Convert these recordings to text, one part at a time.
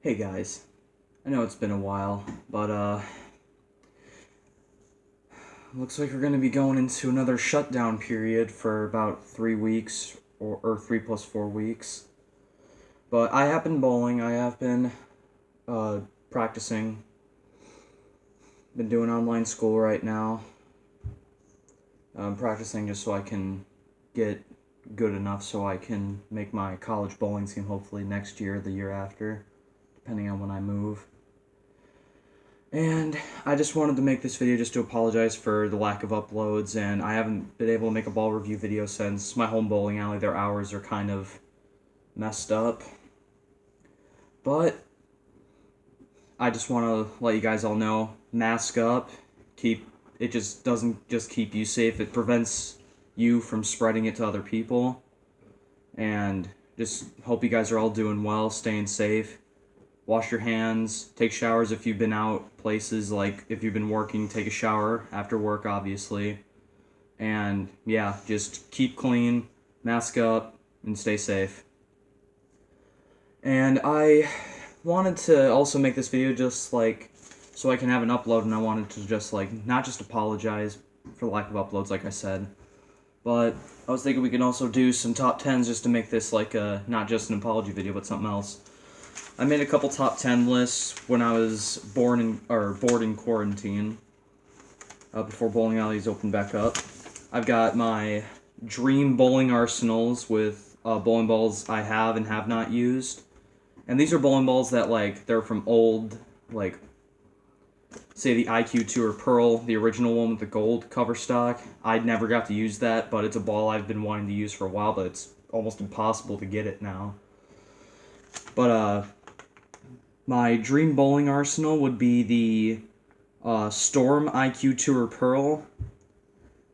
Hey guys, I know it's been a while, but looks like we're gonna be going into another shutdown period for about 3 weeks or 3 plus 4 weeks. But I have been bowling, I have been practicing, been doing online school right now. I'm practicing just so I can get good enough so I can make my college bowling team hopefully next year, the year after, depending on when I move. And I just wanted to make this video just to apologize for the lack of uploads, and I haven't been able to make a ball review video since my home bowling alley, their hours are kind of messed up. But I just want to let you guys all know, mask up, it just doesn't just keep you safe, it prevents you from spreading it to other people. And just hope you guys are all doing well, staying safe. Wash your hands, take showers if you've been out places, like if you've been working, take a shower after work, obviously. And yeah, just keep clean, mask up, and stay safe. And I wanted to also make this video just like so I can have an upload, and I wanted to just like not just apologize for the lack of uploads, like I said, but I was thinking we can also do some top 10s just to make this like not just an apology video, but something else. I made a couple top 10 lists when I was bored in quarantine, before bowling alleys opened back up. I've got my dream bowling arsenals with bowling balls I have and have not used. And these are bowling balls that, like, they're from old, like, say the IQ Tour Pearl, the original one with the gold cover stock. I never got to use that, but it's a ball I've been wanting to use for a while, but it's almost impossible to get it now. But, my dream bowling arsenal would be the Storm IQ Tour Pearl,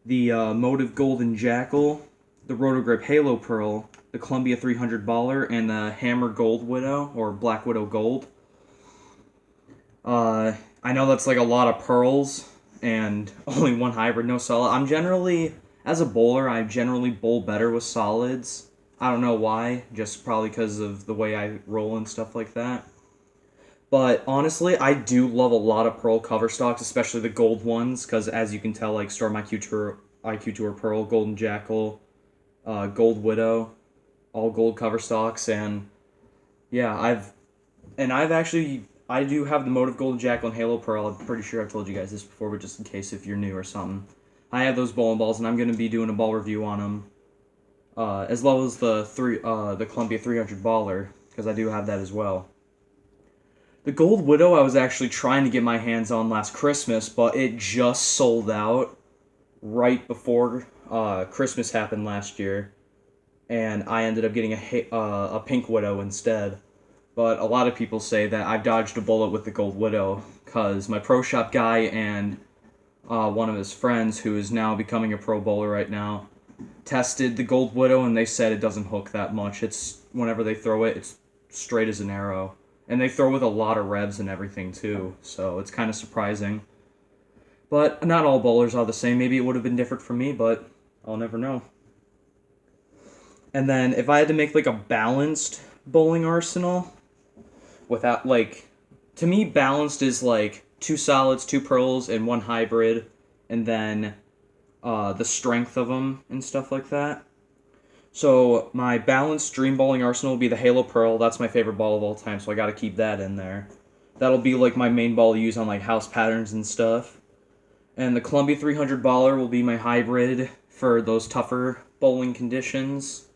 the Motive Golden Jackal, the Rotogrip Halo Pearl, the Columbia 300 Baller, and the Hammer Gold Widow, or Black Widow Gold. I know that's like a lot of pearls, and only one hybrid, no solid. As a bowler, I generally bowl better with solids. I don't know why, just probably because of the way I roll and stuff like that. But honestly, I do love a lot of pearl cover stocks, especially the gold ones, because as you can tell, like Storm IQ Tour Pearl, Golden Jackal, Gold Widow, all gold cover stocks, and yeah, I do have the Motive Golden Jackal and Halo Pearl. I'm pretty sure I've told you guys this before, but just in case if you're new or something, I have those bowling balls, and I'm gonna be doing a ball review on them, as well as the Columbia 300 Baller, because I do have that as well. The Gold Widow I was actually trying to get my hands on last Christmas, but it just sold out right before Christmas happened last year, and I ended up getting a Pink Widow instead. But a lot of people say that I've dodged a bullet with the Gold Widow, because my pro shop guy and one of his friends, who is now becoming a pro bowler right now, tested the Gold Widow, and they said it doesn't hook that much. It's whenever they throw it, it's straight as an arrow. And they throw with a lot of revs and everything too, so it's kind of surprising. But not all bowlers are the same. Maybe it would have been different for me, but I'll never know. And then if I had to make like a balanced bowling arsenal, without like, to me balanced is like two solids, two pearls, and one hybrid, and then the strength of them and stuff like that. So my balanced dream bowling arsenal will be the Halo Pearl. That's my favorite ball of all time, so I gotta keep that in there. That'll be like my main ball to use on like house patterns and stuff. And the Columbia 300 Baller will be my hybrid for those tougher bowling conditions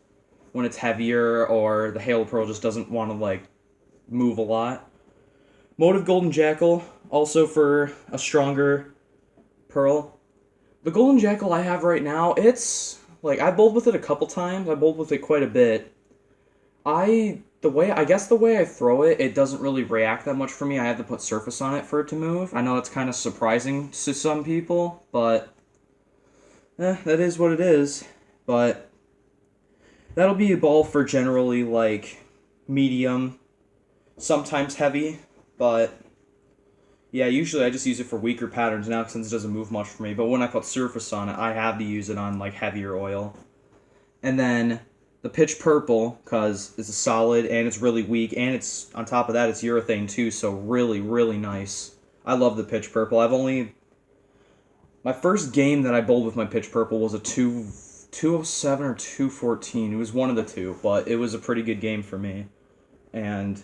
when it's heavier or the Halo Pearl just doesn't want to like move a lot. Motive Golden Jackal, also for a stronger pearl. The Golden Jackal I have right now, it's like I bowled with it a couple times. I bowled with it quite a bit. I guess the way I throw it, it doesn't really react that much for me. I have to put surface on it for it to move. I know that's kind of surprising to some people, but that is what it is. But that'll be a ball for generally like medium, sometimes heavy, but yeah, usually I just use it for weaker patterns now since it doesn't move much for me. But when I put surface on it, I have to use it on like heavier oil. And then The Pitch Purple, because it's a solid and it's really weak, and it's on top of that it's urethane too, so really, really nice. I love the Pitch Purple. My first game that I bowled with my Pitch Purple was a 207 or 214. It was one of the two, but it was a pretty good game for me. And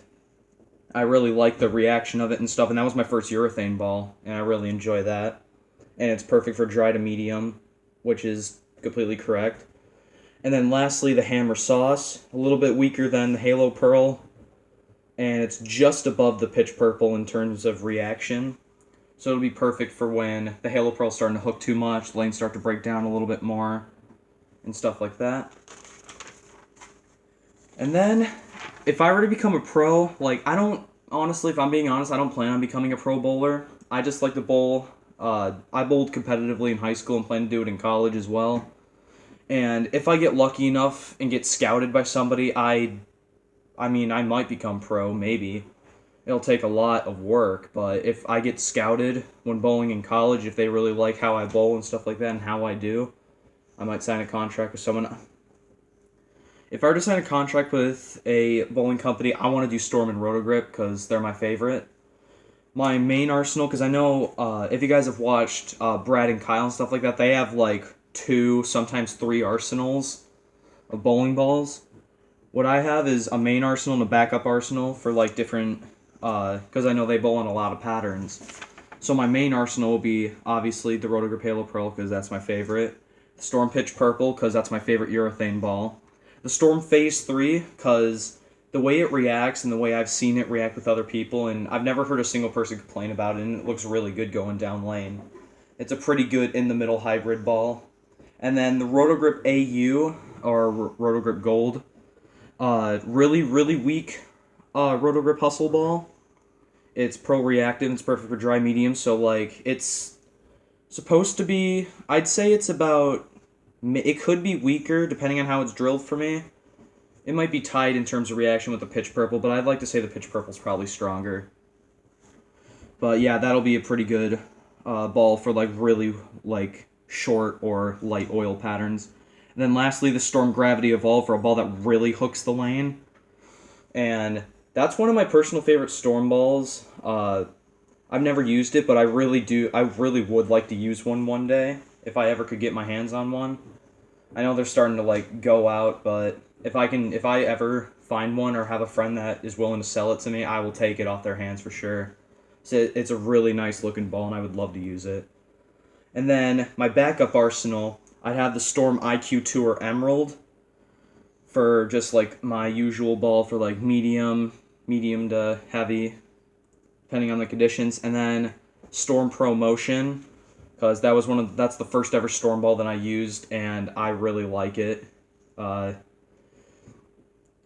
I really liked the reaction of it and stuff, and that was my first urethane ball, and I really enjoy that. And it's perfect for dry to medium, which is completely correct. And then lastly, the Hammer Sauce, a little bit weaker than the Halo Pearl, and it's just above the Pitch Purple in terms of reaction. So it'll be perfect for when the Halo Pearl's starting to hook too much, the lanes start to break down a little bit more, and stuff like that. And then, if I were to become a pro, honestly, if I'm being honest, I don't plan on becoming a pro bowler. I just like to bowl. I bowled competitively in high school and plan to do it in college as well. And if I get lucky enough and get scouted by somebody, I might become pro, maybe. It'll take a lot of work, but if I get scouted when bowling in college, if they really like how I bowl and stuff like that and how I do, I might sign a contract with someone. If I were to sign a contract with a bowling company, I want to do Storm and Rotogrip because they're my favorite. My main arsenal, because I know if you guys have watched Brad and Kyle and stuff like that, they have like 2, sometimes 3 arsenals of bowling balls. What I have is a main arsenal and a backup arsenal for like different, because I know they bowl in a lot of patterns. So my main arsenal will be obviously the Rotogrip Halo Pearl because that's my favorite. The Storm Pitch Purple because that's my favorite urethane ball. The Storm Phase 3 because the way it reacts and the way I've seen it react with other people, and I've never heard a single person complain about it, and it looks really good going down lane. It's a pretty good in-the-middle hybrid ball. And then the Rotogrip AU, or Rotogrip Gold, really, really weak Rotogrip Hustle ball. It's pro-reactive, it's perfect for dry medium, so like, it's supposed to be, I'd say it's about, it could be weaker depending on how it's drilled for me. It might be tied in terms of reaction with the Pitch Purple, but I'd like to say the Pitch Purple's probably stronger. But yeah, that'll be a pretty good ball for like really like short or light oil patterns. And then lastly, the Storm Gravity Evolve for a ball that really hooks the lane. And that's one of my personal favorite Storm balls. I've never used it, but I really would like to use one day if I ever could get my hands on one. I know they're starting to like go out, but if I ever find one or have a friend that is willing to sell it to me, I will take it off their hands for sure. So it's a really nice looking ball, and I would love to use it. And then my backup arsenal, I'd have the Storm IQ Tour Emerald for just like my usual ball for like medium to heavy, depending on the conditions. And then Storm Pro Motion, because that's the first ever Storm ball that I used, and I really like it. And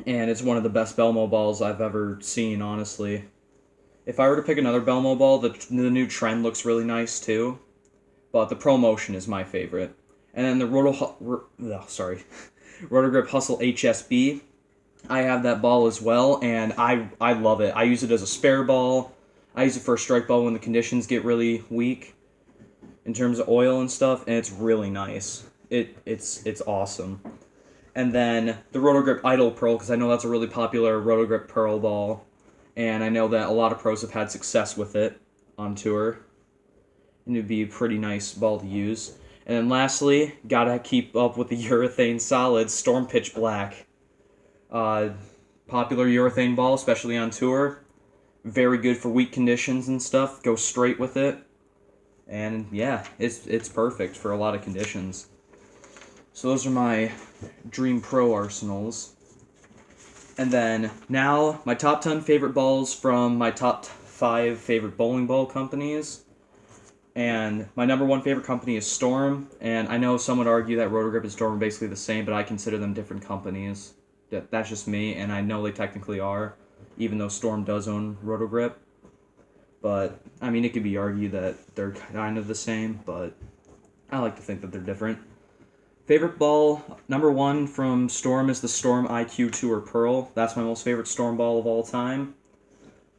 it's one of the best Belmo balls I've ever seen, honestly. If I were to pick another Belmo ball, the new trend looks really nice too, but the Pro Motion is my favorite. And then the Rotogrip Hustle HSB, I have that ball as well, and I love it. I use it as a spare ball. I use it for a strike ball when the conditions get really weak in terms of oil and stuff, and it's really nice. It's awesome. And then the Rotogrip Idol Pearl, because I know that's a really popular Rotogrip Pearl ball, and I know that a lot of pros have had success with it on tour, and it'd be a pretty nice ball to use. And then lastly, gotta keep up with the urethane solids, Storm Pitch Black. Popular urethane ball, especially on tour. Very good for weak conditions and stuff. Go straight with it. And yeah, it's perfect for a lot of conditions. So those are my Dream Pro arsenals. And then now my top 10 favorite balls from my top 5 favorite bowling ball companies. And my number 1 favorite company is Storm. And I know some would argue that Rotogrip and Storm are basically the same, but I consider them different companies. That's just me, and I know they technically are, even though Storm does own Rotogrip. But, I mean, it could be argued that they're kind of the same, but I like to think that they're different. Favorite ball, number 1 from Storm is the Storm IQ Tour Pearl. That's my most favorite Storm ball of all time.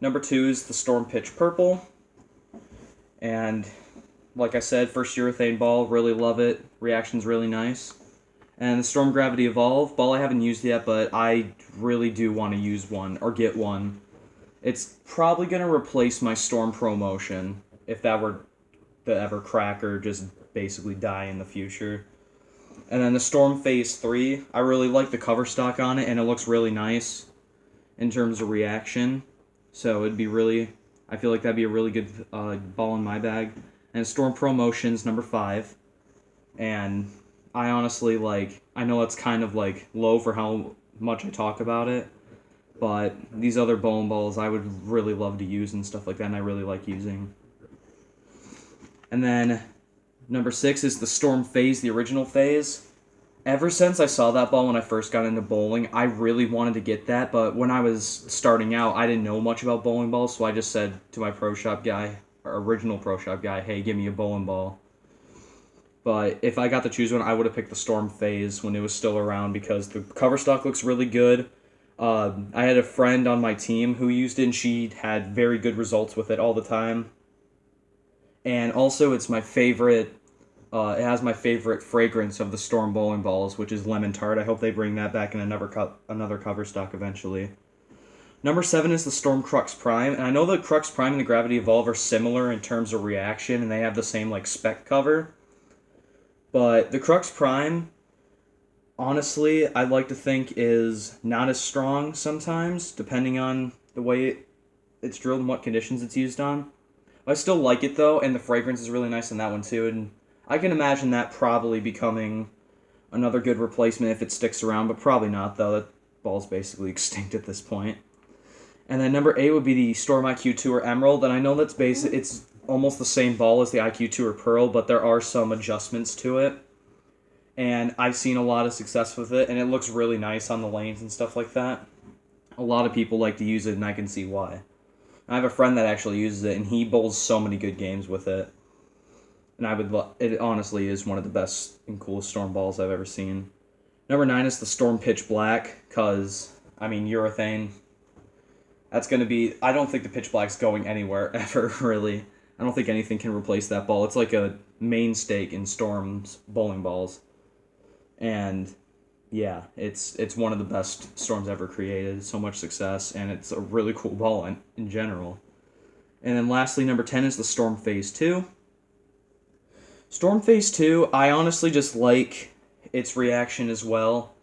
Number 2 is the Storm Pitch Purple. And, like I said, first urethane ball, really love it. Reaction's really nice. And the Storm Gravity Evolve ball I haven't used yet, but I really do want to use one or get one. It's probably going to replace my Storm Pro Motion if that were to ever crack or just basically die in the future. And then the Storm Phase 3, I really like the cover stock on it, and it looks really nice in terms of reaction. So it'd be really, I feel like that'd be a really good ball in my bag. And Storm Pro Motion's number 5. And I honestly, like, I know it's kind of, like, low for how much I talk about it, but these other bowling balls I would really love to use and stuff like that, and I really like using. And then number 6 is the Storm Phase, the original Phase. Ever since I saw that ball when I first got into bowling, I really wanted to get that, but when I was starting out, I didn't know much about bowling balls, so I just said to my pro shop guy, or original pro shop guy, hey, give me a bowling ball. But if I got to choose one, I would have picked the Storm Phase when it was still around because the cover stock looks really good. I had a friend on my team who used it, and she had very good results with it all the time. And also, it's my favorite. It has my favorite fragrance of the Storm bowling balls, which is lemon tart. I hope they bring that back in another cover stock eventually. Number 7 is the Storm Crux Prime, and I know the Crux Prime and the Gravity Evolve are similar in terms of reaction, and they have the same like spec cover. But the Crux Prime, honestly, I'd like to think is not as strong sometimes, depending on the way it's drilled and what conditions it's used on. I still like it though, and the fragrance is really nice in that one too, and I can imagine that probably becoming another good replacement if it sticks around, but probably not though. That ball's basically extinct at this point. And then number 8 would be the Storm IQ Tour Emerald, and I know that's it's almost the same ball as the IQ Tour Pearl, but there are some adjustments to it. And I've seen a lot of success with it, and it looks really nice on the lanes and stuff like that. A lot of people like to use it, and I can see why. I have a friend that actually uses it, and he bowls so many good games with it. And it honestly is one of the best and coolest Storm balls I've ever seen. Number 9 is the Storm Pitch Black, because, I mean, urethane. That's going to be... I don't think the Pitch Black's going anywhere ever, really. I don't think anything can replace that ball. It's like a mainstay in Storm's bowling balls. And, yeah, it's one of the best Storms ever created. So much success, and it's a really cool ball in general. And then lastly, number 10 is the Storm Phase 2. Storm Phase 2, I honestly just like its reaction as well.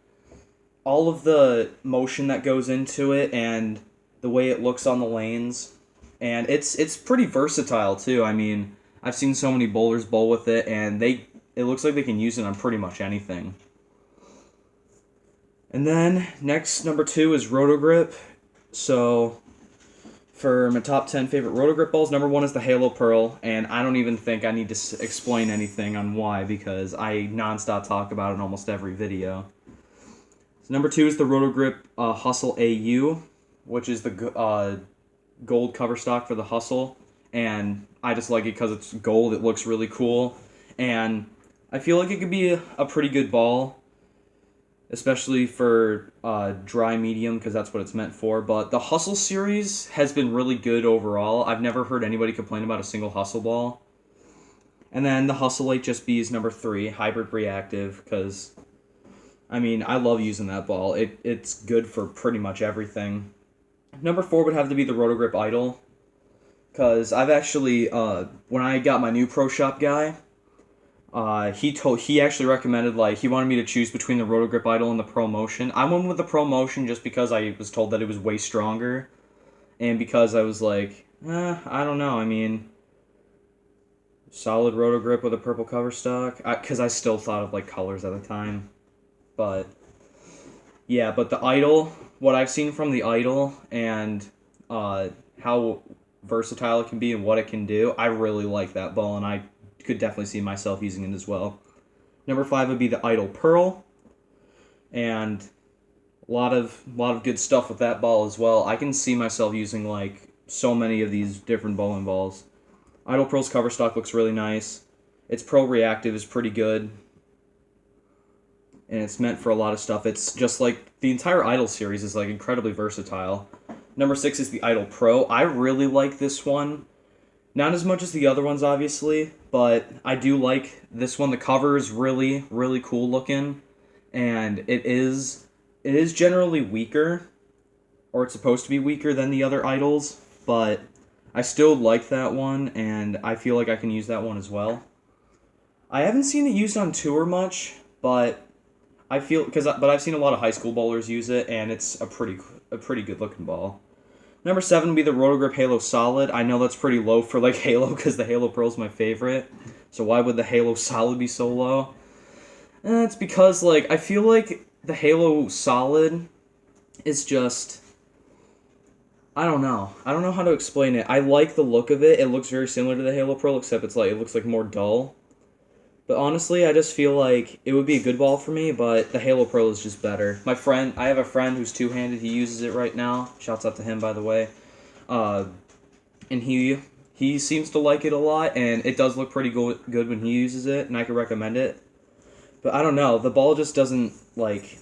All of the motion that goes into it and the way it looks on the lanes. And it's pretty versatile too. I mean, I've seen so many bowlers bowl with it, and it looks like they can use it on pretty much anything. And then next, number 2 is Roto-Grip. So for my top 10 favorite Roto-Grip balls, number 1 is the Halo Pearl, and I don't even think I need to explain anything on why because I nonstop talk about it in almost every video. So number 2 is the Roto-Grip Hustle AU, which is the gold cover stock for the Hustle, and I just like it because it's gold. It looks really cool, and I feel like it could be a pretty good ball, especially for dry medium because that's what it's meant for. But the Hustle series has been really good overall. I've never heard anybody complain about a single Hustle ball. And then the Hustle HSB is number 3, Hybrid Reactive, because I mean, I love using that ball. It's good for pretty much everything. Number 4 would have to be the Roto-Grip Idol, because I've actually, when I got my new pro shop guy, he actually recommended, like, he wanted me to choose between the Roto-Grip Idol and the Pro Motion. I went with the Pro Motion just because I was told that it was way stronger, and because I was like, I don't know, I mean, solid Roto-Grip with a purple cover stock, because I still thought of, like, colors at the time, but yeah, but the Idol, what I've seen from the Idol and how versatile it can be and what it can do, I really like that ball, and I could definitely see myself using it as well. Number 5 would be the Idol Pearl, and a lot of good stuff with that ball as well. I can see myself using like so many of these different bowling balls. Idol Pearl's cover stock looks really nice. Its Pro Reactive is pretty good, and it's meant for a lot of stuff. It's just like the entire Idol series is like incredibly versatile. Number 6 is the Idol Pro. I really like this one. Not as much as the other ones, obviously, but I do like this one. The cover is really, really cool looking, and it is generally weaker, or it's supposed to be weaker than the other idols, but I still like that one, and I feel like I can use that one as well. I haven't seen it used on tour much, but but I've seen a lot of high school bowlers use it, and it's a pretty good looking ball. Number 7 would be the Rotogrip Halo Solid. I know that's pretty low for like Halo because the Halo Pro is my favorite. So why would the Halo Solid be so low? It's because like I feel like the Halo Solid is just, I don't know. I don't know how to explain it. I like the look of it. It looks very similar to the Halo Pro, except it looks like more dull. But honestly, I just feel like it would be a good ball for me, but the Halo Pro is just better. I have a friend who's two-handed. He uses it right now. Shouts out to him, by the way. Uh, and he seems to like it a lot, and it does look pretty good when he uses it, and I could recommend it. But I don't know. The ball just doesn't like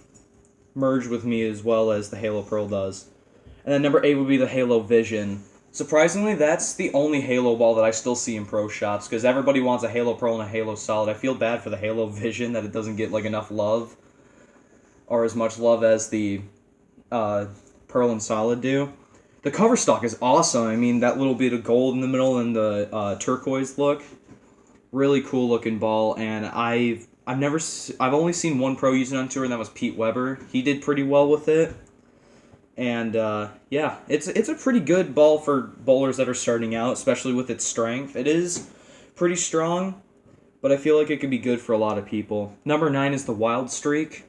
merge with me as well as the Halo Pro does. And then number 8 would be the Halo Vision. Surprisingly, that's the only Halo ball that I still see in pro shops, because everybody wants a Halo Pro and a Halo Solid. I feel bad for the Halo Vision that it doesn't get like enough love, or as much love as the Pearl and Solid do. The cover stock is awesome. I mean, that little bit of gold in the middle and the turquoise look, really cool looking ball. And I've only seen one pro use it on tour, and that was Pete Weber. He did pretty well with it. And yeah, it's a pretty good ball for bowlers that are starting out, especially with its strength. It is pretty strong, but I feel like it could be good for a lot of people. Number 9 is the Wild Streak.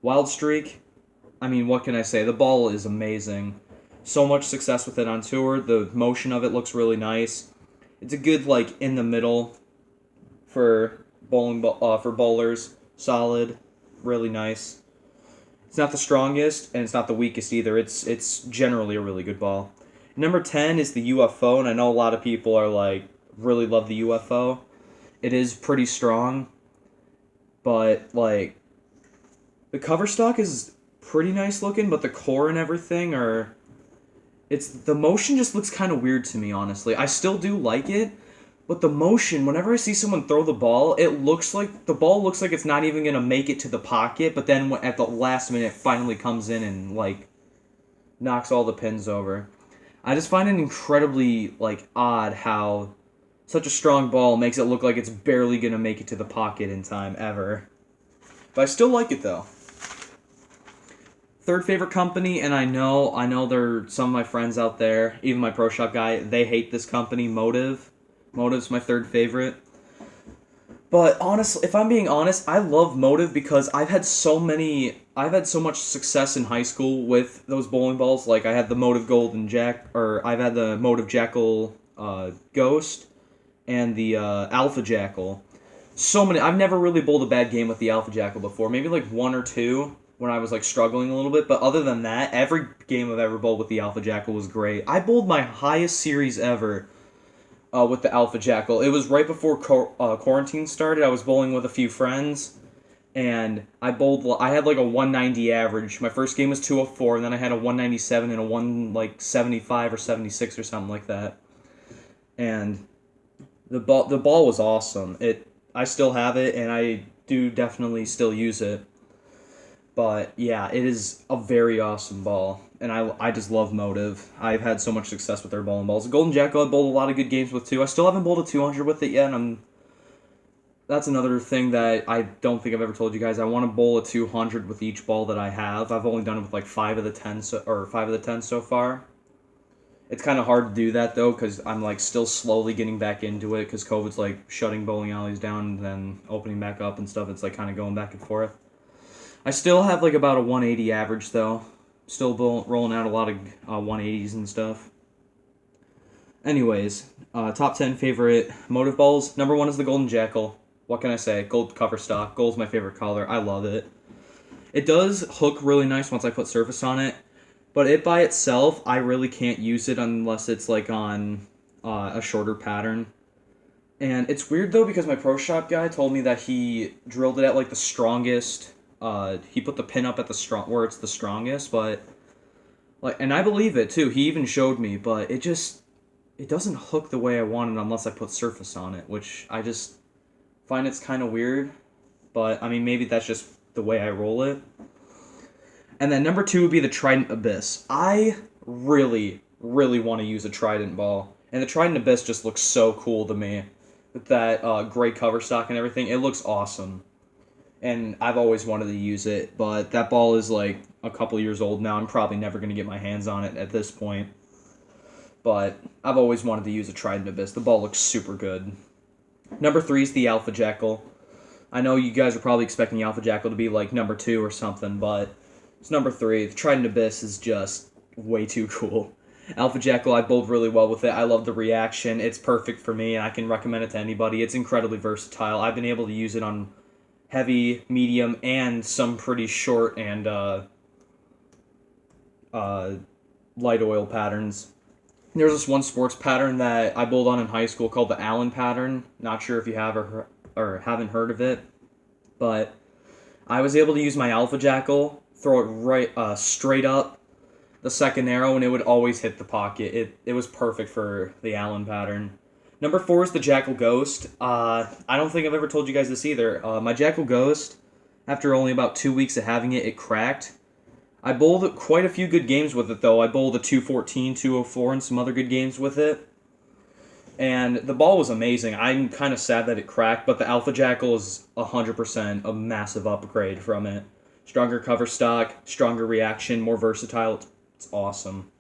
Wild Streak, I mean, what can I say? The ball is amazing. So much success with it on tour. The motion of it looks really nice. It's a good like in the middle for for bowlers. Solid, really nice. It's not the strongest, and it's not the weakest either. It's generally a really good ball. Number 10 is the UFO, and I know a lot of people are like, really love the UFO. It is pretty strong, but like, the cover stock is pretty nice looking, but the core and everything the motion just looks kind of weird to me, honestly. I still do like it, but the motion, whenever I see someone throw the ball, the ball looks like it's not even going to make it to the pocket, but then at the last minute, it finally comes in and, like, knocks all the pins over. I just find it incredibly, like, odd how such a strong ball makes it look like it's barely going to make it to the pocket in time, ever. But I still like it, though. Third favorite company, and I know there are some of my friends out there, even my Pro Shop guy, they hate this company, Motive. Motive's my third favorite. But honestly, if I'm being honest, I love Motive because I've had so much success in high school with those bowling balls. Like I had the Motive Golden I've had the Motive Jackal Ghost and the Alpha Jackal. I've never really bowled a bad game with the Alpha Jackal before. Maybe like one or two when I was like struggling a little bit. But other than that, every game I've ever bowled with the Alpha Jackal was great. I bowled my highest series ever with the Alpha Jackal. It was right before quarantine started. I was bowling with a few friends, and I had like a 190 average. My first game was 204, and then I had a 197 and a 175 or 76 or something like that. And the ball was awesome. I still have it, and I do definitely still use it. But yeah, it is a very awesome ball, and I just love Motive. I've had so much success with their bowling balls. The Golden Jackal I bowled a lot of good games with too. I still haven't bowled a 200 with it yet, and that's another thing that I don't think I've ever told you guys. I want to bowl a 200 with each ball that I have. I've only done it with like 5 of the 10 so far. It's kind of hard to do that though, because I'm like still slowly getting back into it, because COVID's like shutting bowling alleys down and then opening back up and stuff. It's like kind of going back and forth. I still have like about a 180 average though. Still rolling out a lot of 180s and stuff. Anyways, top 10 favorite Motive balls. Number 1 is the Golden Jackal. What can I say? Gold cover stock. Gold's my favorite color. I love it. It does hook really nice once I put surface on it, but it by itself, I really can't use it unless it's like on a shorter pattern. And it's weird though, because my Pro Shop guy told me that he drilled it at like the strongest. He put the pin up at where it's the strongest, but like, and I believe it too. He even showed me, but it doesn't hook the way I want it unless I put surface on it, which I just find it's kind of weird. But I mean, maybe that's just the way I roll it. And then number 2 would be the Trident Abyss. I really, really want to use a Trident ball. And the Trident Abyss just looks so cool to me. With that gray cover stock and everything, it looks awesome. And I've always wanted to use it, but that ball is like a couple years old now. I'm probably never going to get my hands on it at this point. But I've always wanted to use a Trident Abyss. The ball looks super good. Number 3 is the Alpha Jackal. I know you guys are probably expecting Alpha Jackal to be like number 2 or something, but it's number 3. The Trident Abyss is just way too cool. Alpha Jackal, I bowled really well with it. I love the reaction. It's perfect for me, and I can recommend it to anybody. It's incredibly versatile. I've been able to use it on heavy, medium, and some pretty short and light oil patterns. There's this one sports pattern that I bowled on in high school called the Allen pattern. Not sure if you have or haven't heard of it, but I was able to use my Alpha Jackal, throw it right straight up the second arrow, and it would always hit the pocket. It was perfect for the Allen pattern. Number 4 is the Jackal Ghost. I don't think I've ever told you guys this either. My Jackal Ghost, after only about 2 weeks of having it, it cracked. I bowled quite a few good games with it, though. I bowled a 214, 204, and some other good games with it. And the ball was amazing. I'm kind of sad that it cracked, but the Alpha Jackal is 100% a massive upgrade from it. Stronger cover stock, stronger reaction, more versatile. It's awesome.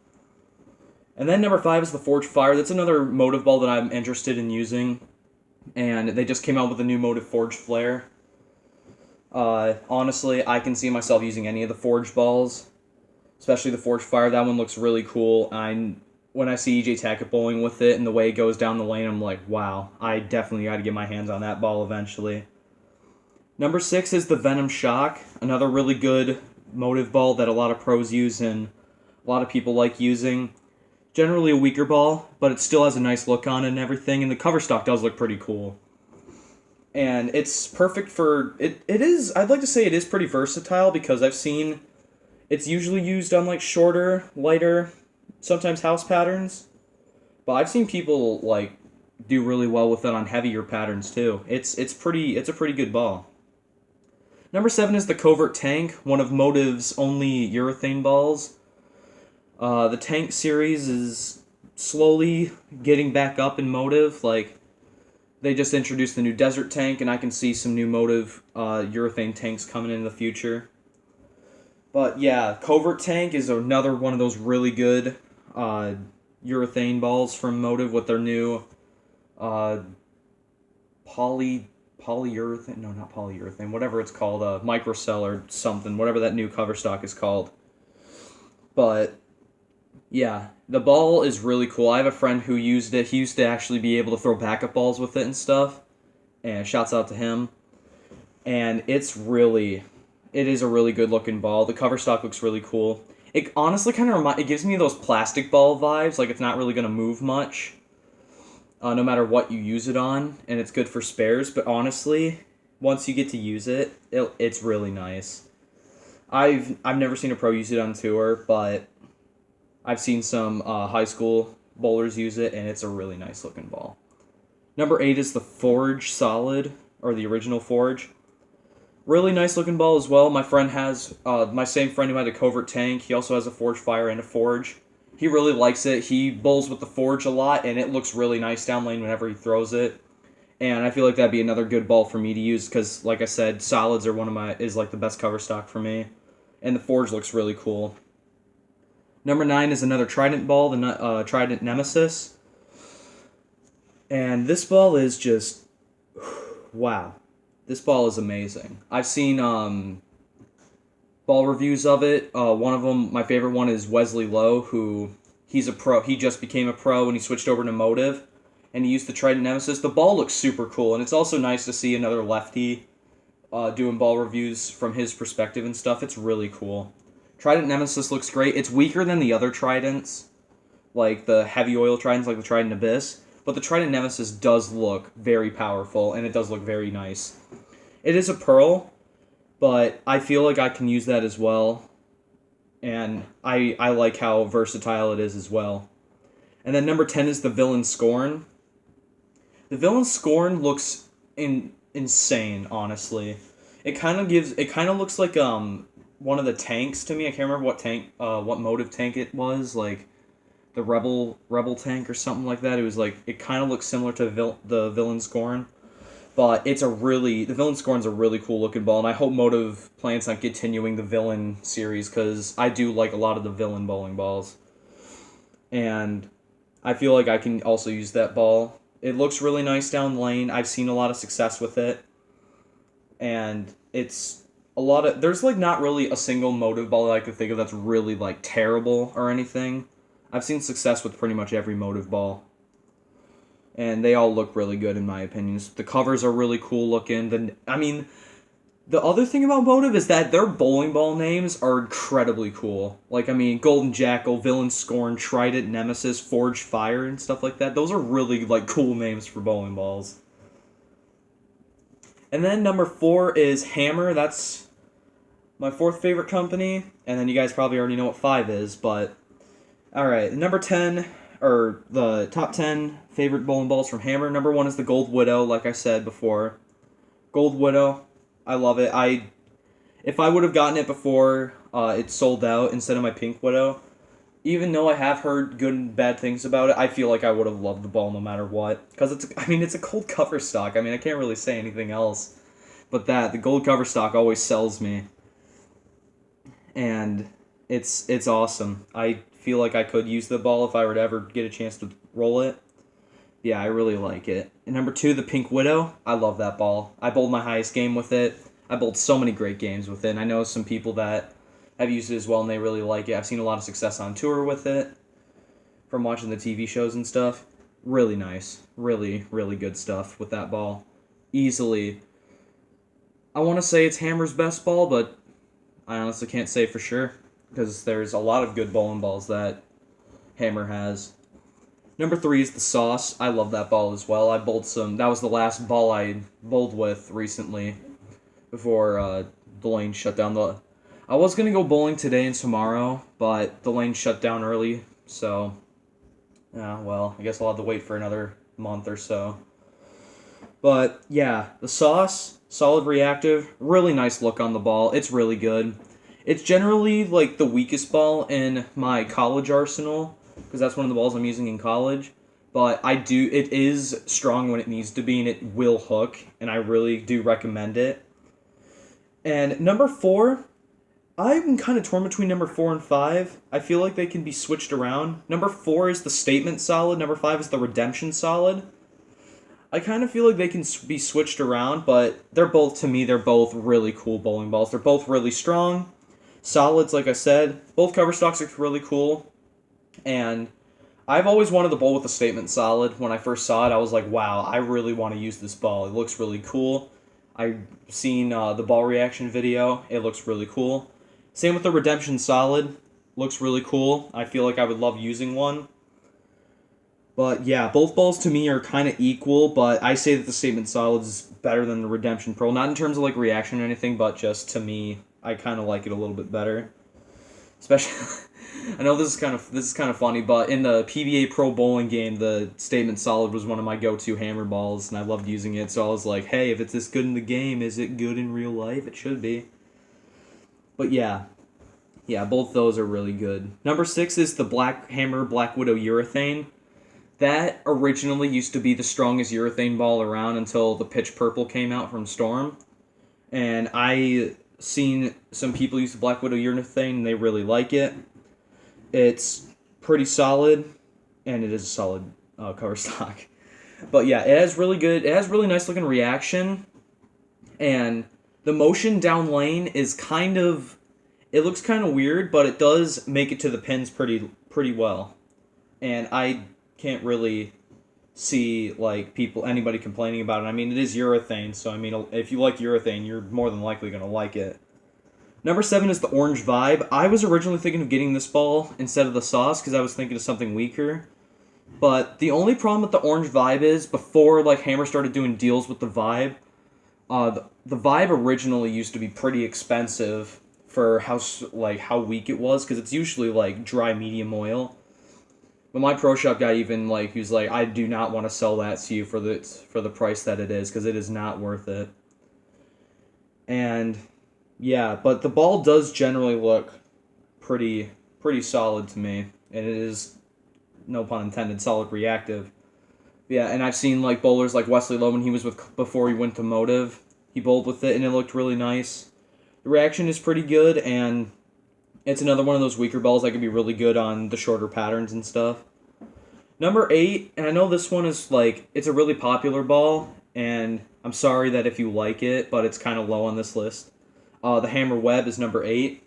And then number 5 is the Forge Fire. That's another motive ball that I'm interested in using. And they just came out with a new motive Forge Flare. Honestly, I can see myself using any of the Forge balls, especially the Forge Fire. That one looks really cool. When I see EJ Tackett bowling with it and the way it goes down the lane, I'm like, wow, I definitely got to get my hands on that ball eventually. Number 6 is the Venom Shock, another really good motive ball that a lot of pros use and a lot of people like using. Generally a weaker ball, but it still has a nice look on it and everything, and the cover stock does look pretty cool. And it's perfect for... It is... I'd like to say it is pretty versatile, because I've seen it's usually used on, like, shorter, lighter, sometimes house patterns. But I've seen people, like, do really well with it on heavier patterns, too. It's a pretty good ball. Number 7 is the Covert Tank, one of Motive's only urethane balls. The Tank series is slowly getting back up in Motive, like... They just introduced the new Desert Tank, and I can see some new Motive urethane tanks coming in the future. But yeah, Covert Tank is another one of those really good urethane balls from Motive with their new polyurethane, no, not polyurethane, whatever it's called, microcell or something, whatever that new cover stock is called. But yeah, the ball is really cool. I have a friend who used it. He used to actually be able to throw backup balls with it and stuff. And shouts out to him. And it is a really good looking ball. The cover stock looks really cool. It honestly kind of it gives me those plastic ball vibes. Like, it's not really going to move much, no matter what you use it on. And it's good for spares. But honestly, once you get to use it, it's really nice. I've never seen a pro use it on tour, but I've seen some high school bowlers use it, and it's a really nice looking ball. Number 8 is the Forge Solid, or the original Forge. Really nice looking ball as well. My friend has, my same friend who had a Covert Tank, he also has a Forge Fire and a Forge. He really likes it. He bowls with the Forge a lot, and it looks really nice down lane whenever he throws it. And I feel like that'd be another good ball for me to use, because, like I said, Solids are is like the best cover stock for me. And the Forge looks really cool. Number 9 is another Trident ball, the Trident Nemesis. And this ball is just... wow. This ball is amazing. I've seen ball reviews of it. One of them, my favorite one, is Wesley Lowe, who... he's a pro. He just became a pro and he switched over to Motive. And he used the Trident Nemesis. The ball looks super cool, and it's also nice to see another lefty doing ball reviews from his perspective and stuff. It's really cool. Trident Nemesis looks great. It's weaker than the other Tridents, like the heavy oil Tridents, like the Trident Abyss. But the Trident Nemesis does look very powerful, and it does look very nice. It is a pearl, but I feel like I can use that as well. And I like how versatile it is as well. And then number 10 is the Villain Scorn. The Villain Scorn looks insane, honestly. It kind of looks like one of the tanks to me. I can't remember what motive tank it was, like the rebel tank or something like that. It was like it kind of looks similar to the Villain Scorn, but the Villain Scorn's a really cool looking ball, and I hope Motive plans on continuing the Villain series because I do like a lot of the Villain bowling balls, and I feel like I can also use that ball. It looks really nice down the lane. I've seen a lot of success with it, and there's like not really a single Motive ball that I could think of that's really like terrible or anything. I've seen success with pretty much every Motive ball, and they all look really good in my opinions. The covers are really cool looking. The other thing about Motive is that their bowling ball names are incredibly cool. Like, Golden Jackal, Villain Scorn, Trident, Nemesis, Forged Fire, and stuff like that. Those are really, like, cool names for bowling balls. And then number 4 is Hammer. That's my 4th favorite company. And then you guys probably already know what 5 is, but... Alright, number 10, or the top 10 favorite bowling balls from Hammer. Number 1 is the Gold Widow, like I said before. Gold Widow. I love it. If I would have gotten it before it sold out instead of my Pink Widow, even though I have heard good and bad things about it, I feel like I would have loved the ball no matter what. Because it's a gold cover stock. I can't really say anything else. But the gold cover stock always sells me. And it's awesome. I feel like I could use the ball if I were to ever get a chance to roll it. Yeah, I really like it. And number 2, the Pink Widow. I love that ball. I bowled my highest game with it. I bowled so many great games with it. And I know some people that have used it as well and they really like it. I've seen a lot of success on tour with it from watching the TV shows and stuff. Really nice. Really, really good stuff with that ball. Easily. I want to say it's Hammer's best ball, but I honestly can't say for sure because there's a lot of good bowling balls that Hammer has. Number 3 is the Sauce. I love that ball as well. That was the last ball I bowled with recently before the lane shut down. I was going to go bowling today and tomorrow, but the lane shut down early, so I guess I'll have to wait for another month or so. But yeah, the Sauce, solid reactive, really nice look on the ball. It's really good. It's generally like the weakest ball in my college arsenal, because that's one of the balls I'm using in college. But it is strong when it needs to be, and it will hook, and I really do recommend it. And number 4, I'm kind of torn between number 4 and 5. I feel like they can be switched around. Number 4 is the Statement Solid, number 5 is the Redemption Solid. I kind of feel like they can be switched around, but they're both really cool bowling balls. They're both really strong. Solids, like I said, both cover stocks are really cool. And I've always wanted to bowl with a Statement Solid. When I first saw it, I was like, wow, I really want to use this ball. It looks really cool. I've seen the ball reaction video. It looks really cool. Same with the Redemption Solid. Looks really cool. I feel like I would love using one. But yeah, both balls to me are kind of equal, but I say that the Statement Solid is better than the Redemption Pro. Not in terms of like reaction or anything, but just to me, I kind of like it a little bit better. Especially... I know this is kind of funny, but in the PBA Pro Bowling game, the Statement Solid was one of my go-to hammer balls, and I loved using it. So I was like, "Hey, if it's this good in the game, is it good in real life? It should be." But yeah, both those are really good. Number 6 is the Black Hammer Black Widow Urethane. That originally used to be the strongest urethane ball around until the Pitch Purple came out from Storm, and I seen some people use the Black Widow Urethane, and they really like it. It's pretty solid, and it is a solid cover stock. But yeah, it has really nice looking reaction, and the motion down lane is it looks kind of weird, but it does make it to the pins pretty well. And I can't really see anybody complaining about it. It is urethane, so if you like urethane, you're more than likely going to like it. Number 7 is the Orange Vibe. I was originally thinking of getting this ball instead of the Sauce because I was thinking of something weaker. But the only problem with the Orange Vibe is before Hammer started doing deals with the Vibe, the Vibe originally used to be pretty expensive for how weak it was because it's usually dry medium oil. But my pro shop guy even he was like, I do not want to sell that to you for the price that it is because it is not worth it. And yeah, but the ball does generally look pretty solid to me, and it is, no pun intended, solid reactive. Yeah, and I've seen like bowlers like Wesley Lowe when he was with before he went to Motive. He bowled with it and it looked really nice. The reaction is pretty good, and it's another one of those weaker balls that could be really good on the shorter patterns and stuff. Number 8, and I know this one is like, it's a really popular ball, and I'm sorry that if you like it, but it's kind of low on this list. The Hammer Web is number 8.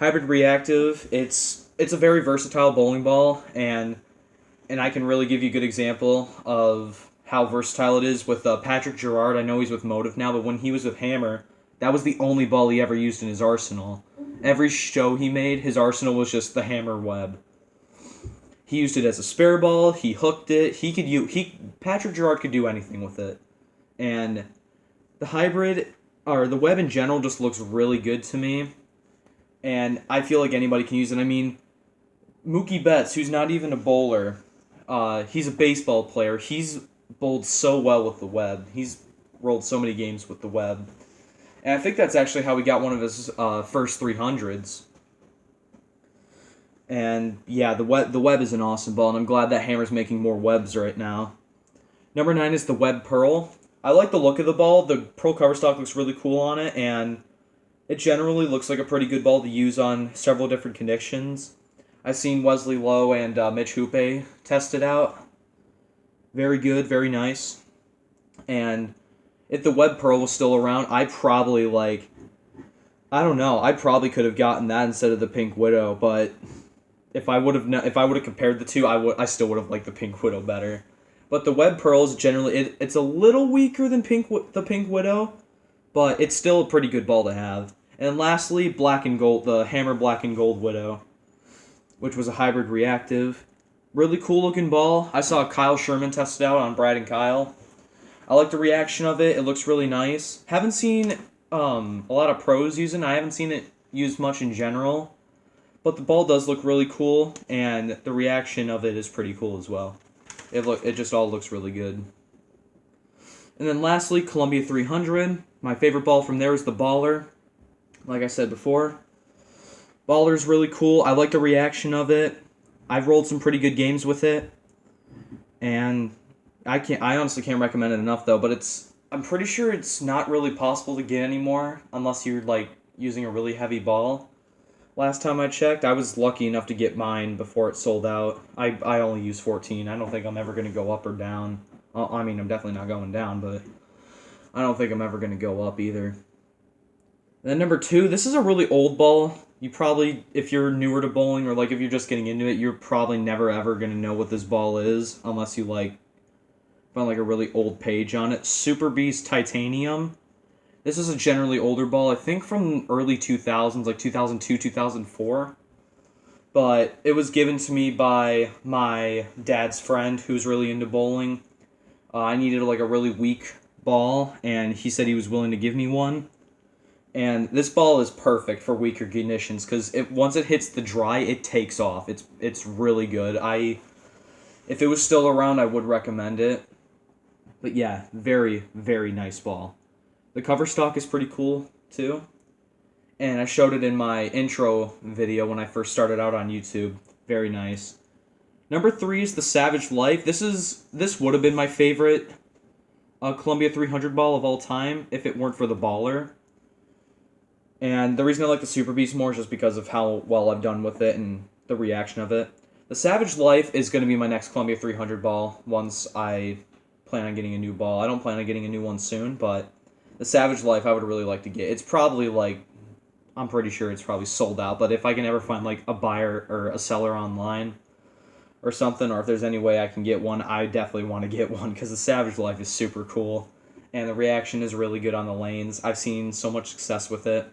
Hybrid reactive, it's a very versatile bowling ball, and I can really give you a good example of how versatile it is with Patrick Gerard. I know he's with Motive now, but when he was with Hammer, that was the only ball he ever used in his arsenal. Every show he made, his arsenal was just the Hammer Web. He used it as a spare ball. He hooked it. Patrick Gerard could do anything with it, and the hybrid or the web in general just looks really good to me, and I feel like anybody can use it. I mean, Mookie Betts, who's not even a bowler, he's a baseball player. He's bowled so well with the web. He's rolled so many games with the web, and I think that's actually how he got one of his first 300s. And yeah, the web is an awesome ball, and I'm glad that Hammer's making more webs right now. Number 9 is the Web Pearl. I like the look of the ball. The Pearl cover stock looks really cool on it, and it generally looks like a pretty good ball to use on several different conditions. I've seen Wesley Lowe and Mitch Hoope test it out. Very good, very nice. And if the Web Pearl was still around, I don't know. I probably could have gotten that instead of the Pink Widow, but if I would have compared the two, I still would have liked the Pink Widow better. But the Web Pearl is generally it's a little weaker than the Pink Widow, but it's still a pretty good ball to have. And lastly, Black and Gold, the Hammer Black and Gold Widow, which was a hybrid reactive. Really cool looking ball. I saw Kyle Sherman test it out on Brad and Kyle. I like the reaction of it. It looks really nice. Haven't seen a lot of pros using it. I haven't seen it used much in general. But the ball does look really cool, and the reaction of it is pretty cool as well. It just all looks really good. And then lastly, Columbia 300. My favorite ball from there is the Baller. Like I said before, Baller's really cool. I like the reaction of it. I've rolled some pretty good games with it, and I honestly can't recommend it enough though. But I'm pretty sure it's not really possible to get anymore unless you're like using a really heavy ball. Last time I checked, I was lucky enough to get mine before it sold out. I only use 14. I don't think I'm ever going to go up or down. I mean, I'm definitely not going down, but I don't think I'm ever going to go up either. Then number 2, this is a really old ball. You probably, if you're newer to bowling or like if you're just getting into it, you're probably never ever going to know what this ball is unless you like find like a really old page on it. Super Beast Titanium. This is a generally older ball, I think from early 2000s, like 2002, 2004. But it was given to me by my dad's friend who's really into bowling. I needed like a really weak ball, and he said he was willing to give me one. And this ball is perfect for weaker conditions because once it hits the dry, it takes off. It's really good. If it was still around, I would recommend it. But yeah, very, very nice ball. The cover stock is pretty cool, too. And I showed it in my intro video when I first started out on YouTube. Very nice. Number 3 is the Savage Life. This would have been my favorite Columbia 300 ball of all time if it weren't for the Baller. And the reason I like the Super Beast more is just because of how well I've done with it and the reaction of it. The Savage Life is going to be my next Columbia 300 ball once I plan on getting a new ball. I don't plan on getting a new one soon, but the Savage Life I would really like to get. It's probably like, I'm pretty sure it's probably sold out, but if I can ever find like a buyer or a seller online or something, or if there's any way I can get one, I definitely want to get one because the Savage Life is super cool and the reaction is really good on the lanes. I've seen so much success with it,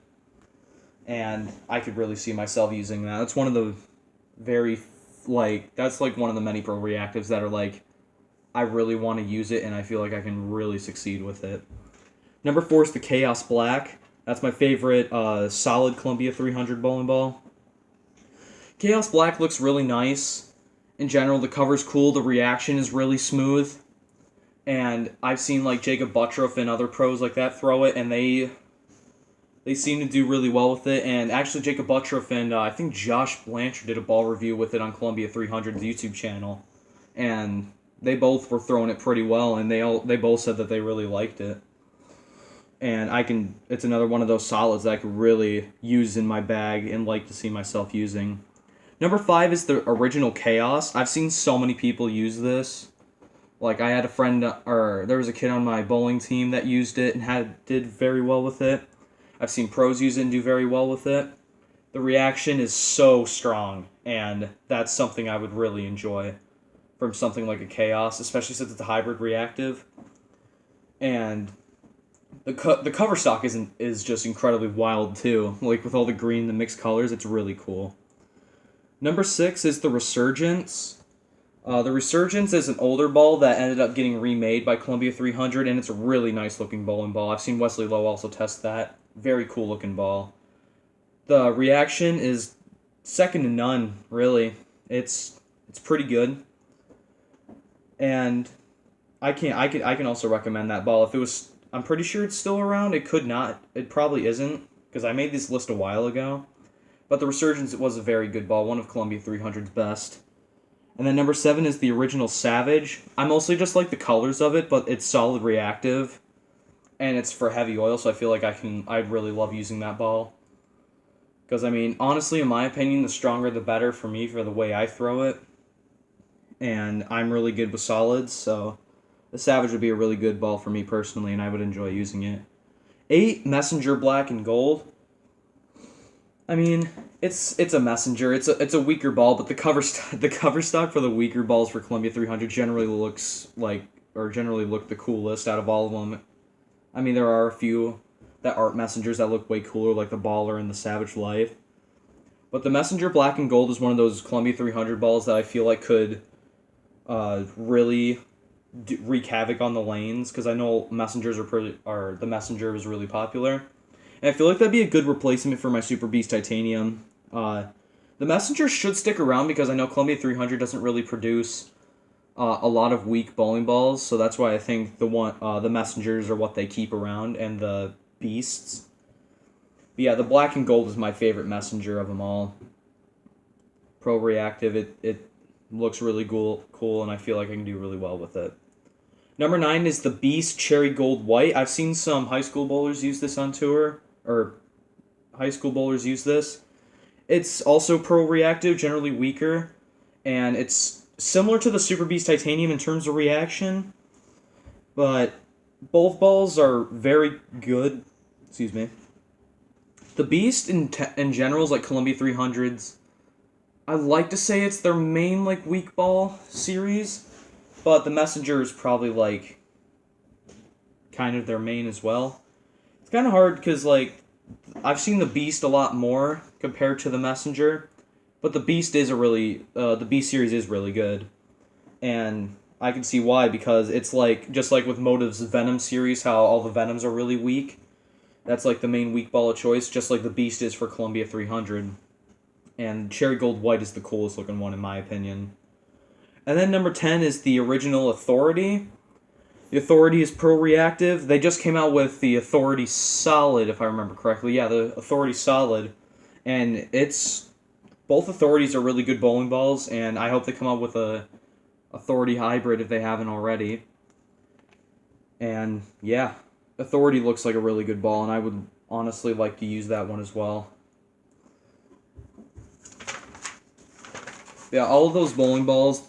and I could really see myself using that. That's one of the that's like one of the many pro reactives that are like, I really want to use it and I feel like I can really succeed with it. Number 4 is the Chaos Black. That's my favorite solid Columbia 300 bowling ball. Chaos Black looks really nice. In general, the cover's cool. The reaction is really smooth. And I've seen like Jacob Buttroff and other pros like that throw it, and they They seem to do really well with it, and actually Jacob Buttroff and I think Josh Blanchard did a ball review with it on Columbia 300's YouTube channel, and they both were throwing it pretty well, and they both said that they really liked it. And it's another one of those solids that I could really use in my bag and like to see myself using. Number 5 is the original Chaos. I've seen so many people use this. Like, I had a friend, or there was a kid on my bowling team that used it and did very well with it. I've seen pros use it and do very well with it. The reaction is so strong, and that's something I would really enjoy from something like a Chaos, especially since it's a hybrid reactive. And the cover stock is just incredibly wild too. Like, with all the green, the mixed colors, it's really cool. Number 6 is the Resurgence. The Resurgence is an older ball that ended up getting remade by Columbia 300, and it's a really nice looking bowling ball. I've seen Wesley Lowe also test that. Very cool looking ball. The reaction is second to none, really. It's pretty good. And I can also recommend that ball. I'm pretty sure it's still around. It probably isn't, because I made this list a while ago. But the Resurgence was a very good ball, one of Columbia 300's best. And then number 7 is the original Savage. I mostly just like the colors of it, but it's solid reactive. And it's for heavy oil, so I feel like I'd really love using that ball. Because, I mean, honestly, in my opinion, the stronger the better for me for the way I throw it. And I'm really good with solids, so the Savage would be a really good ball for me personally, and I would enjoy using it. 8, Messenger Black and Gold. I mean, it's a Messenger. It's a weaker ball, but the cover stock for the weaker balls for Columbia 300 generally look the coolest out of all of them. I mean, there are a few that aren't Messengers that look way cooler, like the Baller and the Savage Life. But the Messenger Black and Gold is one of those Columbia 300 balls that I feel like could really wreak havoc on the lanes, because I know Messengers the Messenger is really popular. And I feel like that'd be a good replacement for my Super Beast Titanium. The Messenger should stick around because I know Columbia 300 doesn't really produce a lot of weak bowling balls, so that's why I think the Messengers are what they keep around, and the Beasts. But yeah, the Black and Gold is my favorite Messenger of them all. Pro reactive, it looks really cool, and I feel like I can do really well with it. Number 9 is the Beast Cherry Gold White. I've seen some high school bowlers use this on tour, or high school bowlers use this. It's also pro reactive, generally weaker, and it's similar to the Super Beast Titanium in terms of reaction, but both balls are very good. Excuse me. The Beast in general is like Columbia 300's. I like to say it's their main like weak ball series, but the Messenger is probably like kind of their main as well. It's kind of hard because like I've seen the Beast a lot more compared to the Messenger, but the Beast the Beast series is really good, and I can see why, because it's like just like with Motive's Venom series, how all the Venoms are really weak. That's like the main weak ball of choice, just like the Beast is for Columbia 300. And Cherry Gold White is the coolest looking one in my opinion. And then number 10 is the original Authority. The Authority is pro reactive. They just came out with the Authority Solid, if I remember correctly. Yeah, the Authority Solid. And both Authorities are really good bowling balls, and I hope they come out with a Authority Hybrid if they haven't already. And yeah, Authority looks like a really good ball, and I would honestly like to use that one as well. Yeah, all of those bowling balls,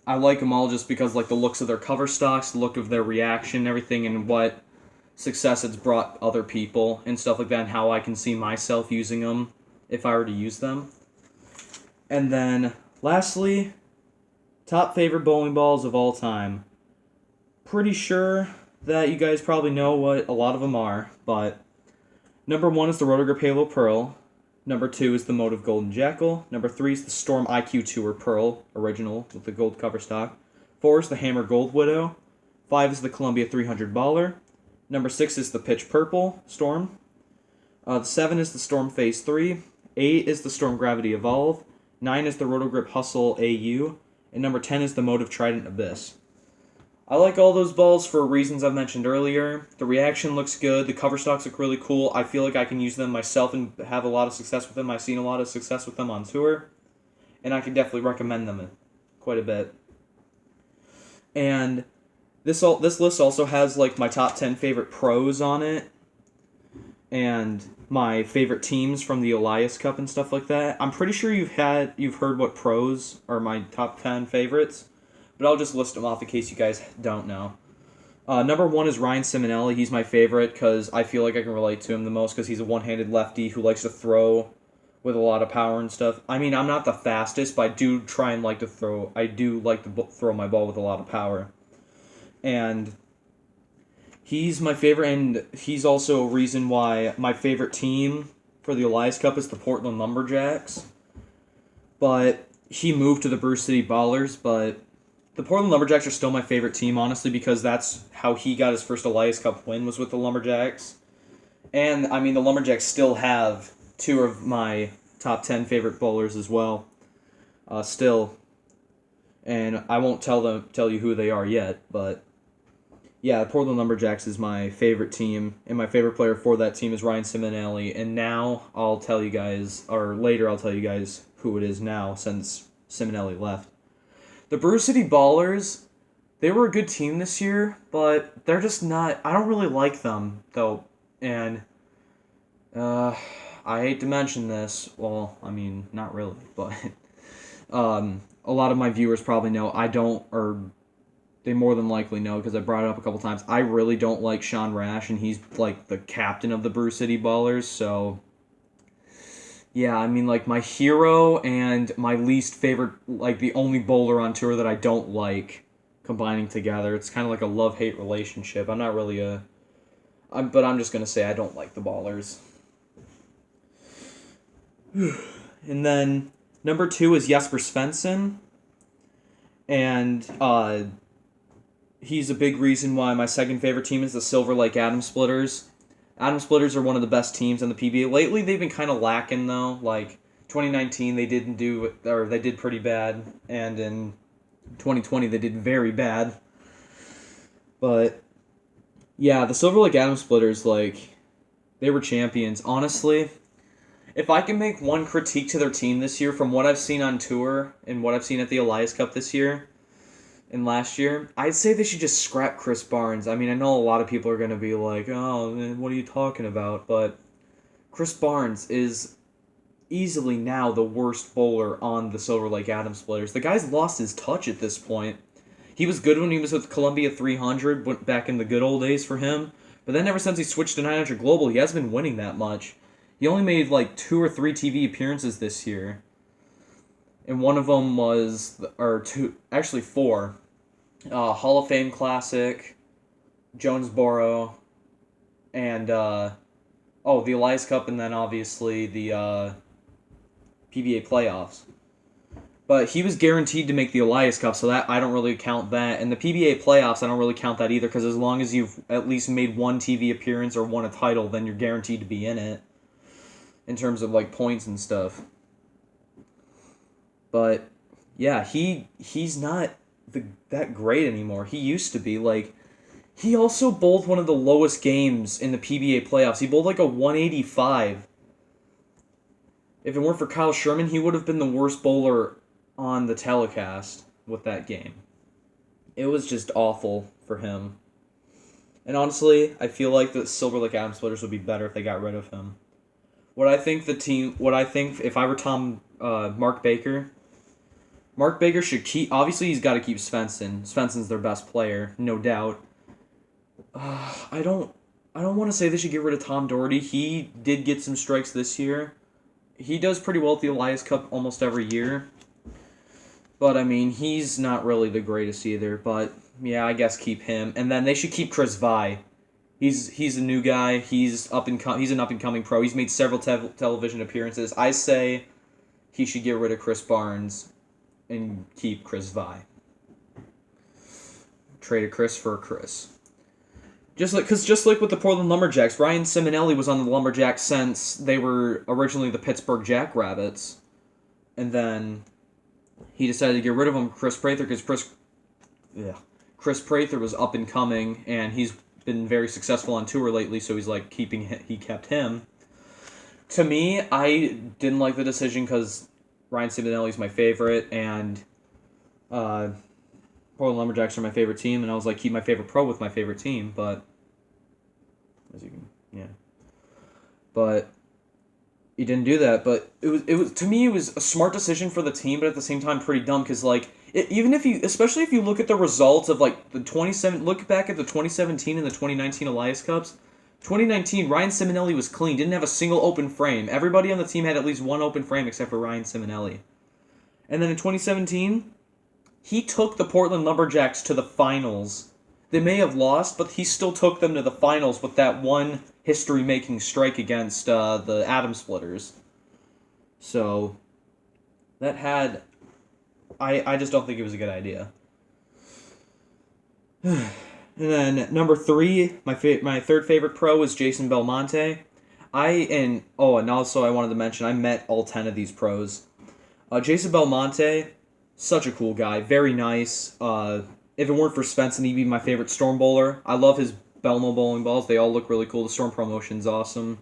I like them all just because like the looks of their cover stocks, the look of their reaction, everything, and what success it's brought other people and stuff like that, and how I can see myself using them if I were to use them. And then lastly, top favorite bowling balls of all time. Pretty sure that you guys probably know what a lot of them are, but number 1 is the Rotogrip Halo Pearl. Number 2 is the Motive Golden Jackal. Number 3 is the Storm IQ Tour Pearl, original, with the gold cover stock. 4 is the Hammer Gold Widow. 5 is the Columbia 300 Baller. Number 6 is the Pitch Purple Storm. 7 is the Storm Phase 3. 8 is the Storm Gravity Evolve. 9 is the Rotogrip Hustle AU. And number 10 is the Motive Trident Abyss. I like all those balls for reasons I've mentioned earlier. The reaction looks good. The cover stocks look really cool. I feel like I can use them myself and have a lot of success with them. I've seen a lot of success with them on tour, and I can definitely recommend them quite a bit. And this list also has like my top 10 favorite pros on it, and my favorite teams from the Elias Cup and stuff like that. I'm pretty sure you've heard what pros are my top 10 favorites, but I'll just list them off in case you guys don't know. Number one is Ryan Simonelli. He's my favorite because I feel like I can relate to him the most because he's a one-handed lefty who likes to throw with a lot of power and stuff. I mean, I'm not the fastest, but I do try and like to throw. I do like to throw my ball with a lot of power. And he's my favorite, and he's also a reason why my favorite team for the Elias Cup is the Portland Lumberjacks. But he moved to the Brew City Ballers, but the Portland Lumberjacks are still my favorite team, honestly, because that's how he got his first Elias Cup win, was with the Lumberjacks. And, I mean, the Lumberjacks still have two of my top 10 favorite bowlers as well. Still. And I won't tell you who they are yet, but yeah, the Portland Lumberjacks is my favorite team, and my favorite player for that team is Ryan Simonelli. And now I'll tell you guys, or later I'll tell you guys who it is now since Simonelli left. The Brew City Ballers, they were a good team this year, but they're just not. I don't really like them though, and I hate to mention this. Well, I mean, not really, but a lot of my viewers probably know I don't, or they more than likely know because I brought it up a couple times. I really don't like Sean Rash, and he's like the captain of the Brew City Ballers, so yeah, I mean, like, my hero and my least favorite, like, the only bowler on tour that I don't like combining together. It's kind of like a love-hate relationship. I'm not really but I'm just going to say I don't like the Ballers. And then, number 2 is Jesper Svensson. And, he's a big reason why my second favorite team is the Silver Lake Atom Splitters. Atom Splitters are one of the best teams in the PBA. Lately, they've been kind of lacking, though. Like, 2019, they did pretty bad. And in 2020, they did very bad. But, yeah, the Silver Lake Atom Splitters, like, they were champions. Honestly, if I can make one critique to their team this year from what I've seen on tour and what I've seen at the Elias Cup this year and last year, I'd say they should just scrap Chris Barnes. I mean, I know a lot of people are going to be like, oh, what are you talking about? But Chris Barnes is easily now the worst bowler on the Silver Lake Atom Splitters. The guy's lost his touch at this point. He was good when he was with Columbia 300, went back in the good old days for him. But then ever since he switched to 900 Global, he hasn't been winning that much. He only made like 2 or 3 TV appearances this year. And one of them was, or two, actually 4. Hall of Fame Classic, Jonesboro, and, the Elias Cup, and then obviously the, PBA playoffs. But he was guaranteed to make the Elias Cup, so that I don't really count that. And the PBA playoffs, I don't really count that either, because as long as you've at least made one TV appearance or won a title, then you're guaranteed to be in it, in terms of, like, points and stuff. But yeah, he's not that great anymore. He used to be. Like, he also bowled one of the lowest games in the PBA playoffs. He bowled like a 185. If it weren't for Kyle Sherman, he would have been the worst bowler on the telecast with that game. It was just awful for him. And honestly, I feel like the Silver Lake Atom Splitters would be better if they got rid of him. What I think if I were Mark Baker should keep. Obviously, he's got to keep Svensson. Svensson's their best player, no doubt. I don't want to say they should get rid of Tom Doherty. He did get some strikes this year. He does pretty well at the Elias Cup almost every year. But I mean, he's not really the greatest either. But yeah, I guess keep him. And then they should keep Chris Vi. He's a new guy. He's an up and coming pro. He's made several television appearances. I say he should get rid of Chris Barnes and keep Chris Vi. Trade a Chris for a Chris. Just like with the Portland Lumberjacks, Ryan Simonelli was on the Lumberjacks since they were originally the Pittsburgh Jackrabbits, and then he decided to get rid of him, Chris Prather, because Chris Prather was up and coming, and he's been very successful on tour lately, so he's like he kept him. To me, I didn't like the decision because Ryan Simonelli's my favorite, and uh, Portland Lumberjacks are my favorite team, and I was like, keep my favorite pro with my favorite team, but as you can, yeah, but he didn't do that. But it was to me, it was a smart decision for the team, but at the same time, pretty dumb because like even if you, especially if you look at the results of like look back at the 2017 and the 2019 Elias Cups. 2019, Ryan Simonelli was clean, didn't have a single open frame. Everybody on the team had at least one open frame except for Ryan Simonelli. And then in 2017, he took the Portland Lumberjacks to the finals. They may have lost, but he still took them to the finals with that one history-making strike against the Atom Splitters. So, that had... I just don't think it was a good idea. And then number 3, my third favorite pro is Jason Belmonte. And also I wanted to mention I met all 10 of these pros. Jason Belmonte, such a cool guy, very nice. If it weren't for Svensson, he'd be my favorite Storm bowler. I love his Belmo bowling balls. They all look really cool. The Storm promotion's awesome.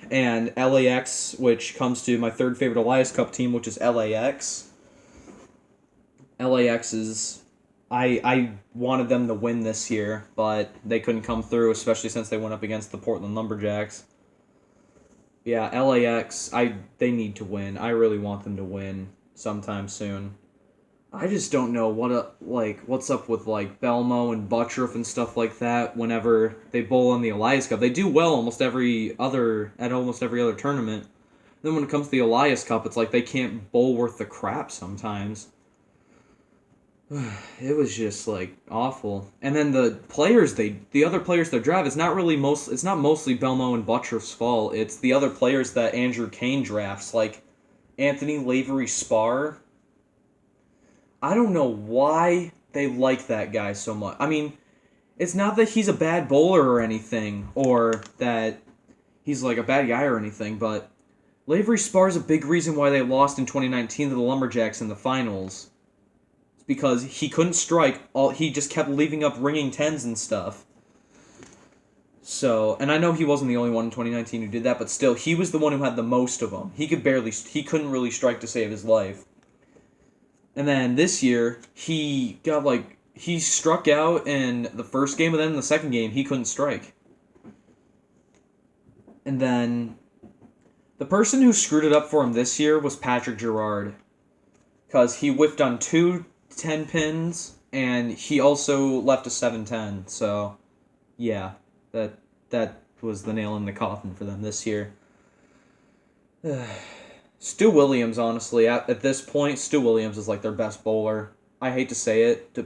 And LAX, which comes to my third favorite Elias Cup team, which is LAX. LAX is... I wanted them to win this year, but they couldn't come through, especially since they went up against the Portland Lumberjacks. Yeah, LAX, they need to win. I really want them to win sometime soon. I just don't know what's up with like Belmo and Buttroff and stuff like that whenever they bowl in the Elias Cup. They do well at almost every other tournament. Then when it comes to the Elias Cup, it's like they can't bowl worth the crap sometimes. It was just like awful. And then the other players they draft, it's not mostly Belmo and Buttroff's fault. It's the other players that Andrew Kane drafts, like Anthony Lavery Spar. I don't know why they like that guy so much. I mean, it's not that he's a bad bowler or anything, or that he's like a bad guy or anything, but Lavery Spar is a big reason why they lost in 2019 to the Lumberjacks in the finals. Because he couldn't strike. He just kept leaving up ringing 10s and stuff. So, and I know he wasn't the only one in 2019 who did that, but still, he was the one who had the most of them. He couldn't really strike to save his life. And then this year, he struck out in the first game, and then in the second game, he couldn't strike. And then, the person who screwed it up for him this year was Patrick Gerard. Because he whiffed on 2 10 pins, and he also left a 7-10. So, yeah, that was the nail in the coffin for them this year. Stu Williams, honestly, at this point, Stu Williams is like their best bowler. I hate to say it,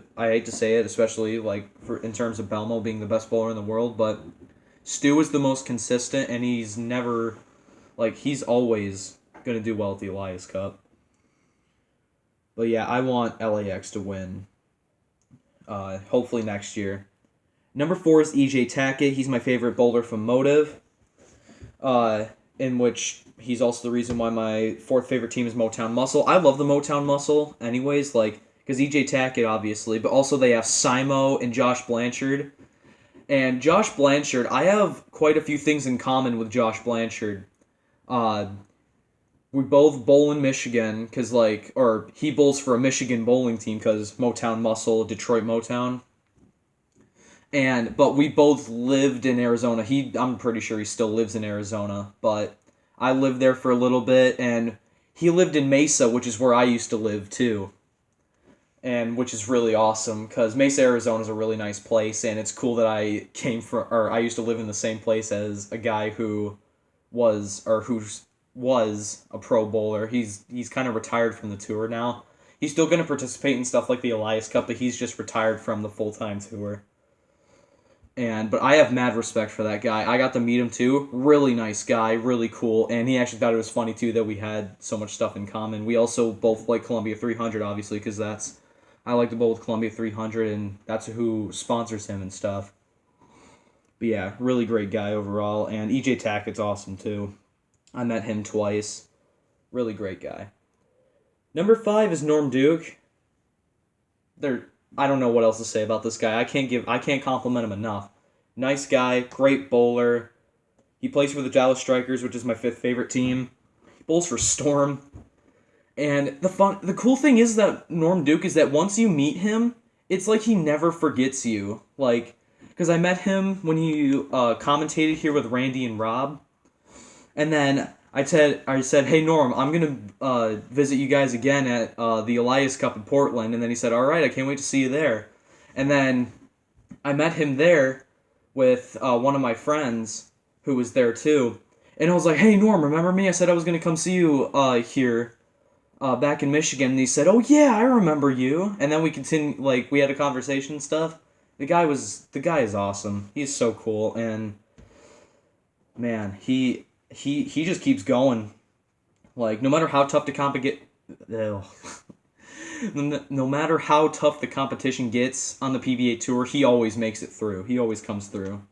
especially like in terms of Belmo being the best bowler in the world, but Stu is the most consistent, and he's always going to do well at the Elias Cup. But yeah, I want LAX to win. Hopefully next year. Number 4 is EJ Tackett. He's my favorite bowler from Motive. In which he's also the reason why my 4th favorite team is Motown Muscle. I love the Motown Muscle anyways, because EJ Tackett, obviously, but also they have Simo and Josh Blanchard. And Josh Blanchard, I have quite a few things in common with Josh Blanchard. We both bowl in Michigan, or he bowls for a Michigan bowling team because Motown Muscle, Detroit Motown. But we both lived in Arizona. I'm pretty sure he still lives in Arizona, but I lived there for a little bit, and he lived in Mesa, which is where I used to live too. And which is really awesome because Mesa, Arizona is a really nice place, and it's cool that I used to live in the same place as a guy who was a pro bowler. He's kind of retired from the tour now. He's still going to participate in stuff like the Elias Cup, but he's just retired from the full-time tour. But I have mad respect for that guy. I got to meet him too. Really nice guy, really cool, and he actually thought it was funny too that we had so much stuff in common. We also both like Columbia 300, obviously, because I like to bowl with Columbia 300, and that's who sponsors him and stuff. But yeah, really great guy overall, and EJ Tackett's awesome too. I met him twice. Really great guy. Number 5 is Norm Duke. I don't know what else to say about this guy. I can't compliment him enough. Nice guy, great bowler. He plays for the Dallas Strikers, which is my fifth favorite team. He bowls for Storm. And the cool thing is that Norm Duke is that once you meet him, it's like he never forgets you. Like, because I met him when he commentated here with Randy and Rob, and then I said, hey Norm, I'm gonna visit you guys again at the Elias Cup in Portland, and then he said, all right, I can't wait to see you there, and then I met him there with one of my friends who was there too, and I was like, hey Norm, remember me? I said I was gonna come see you here back in Michigan, and he said, "Oh yeah, I remember you." And then we continued, like we had a conversation and stuff. The guy is awesome. He's so cool, and man, he just keeps going. Like no matter how tough the no matter how tough the competition gets on the PBA tour, he always makes it through. He always comes through.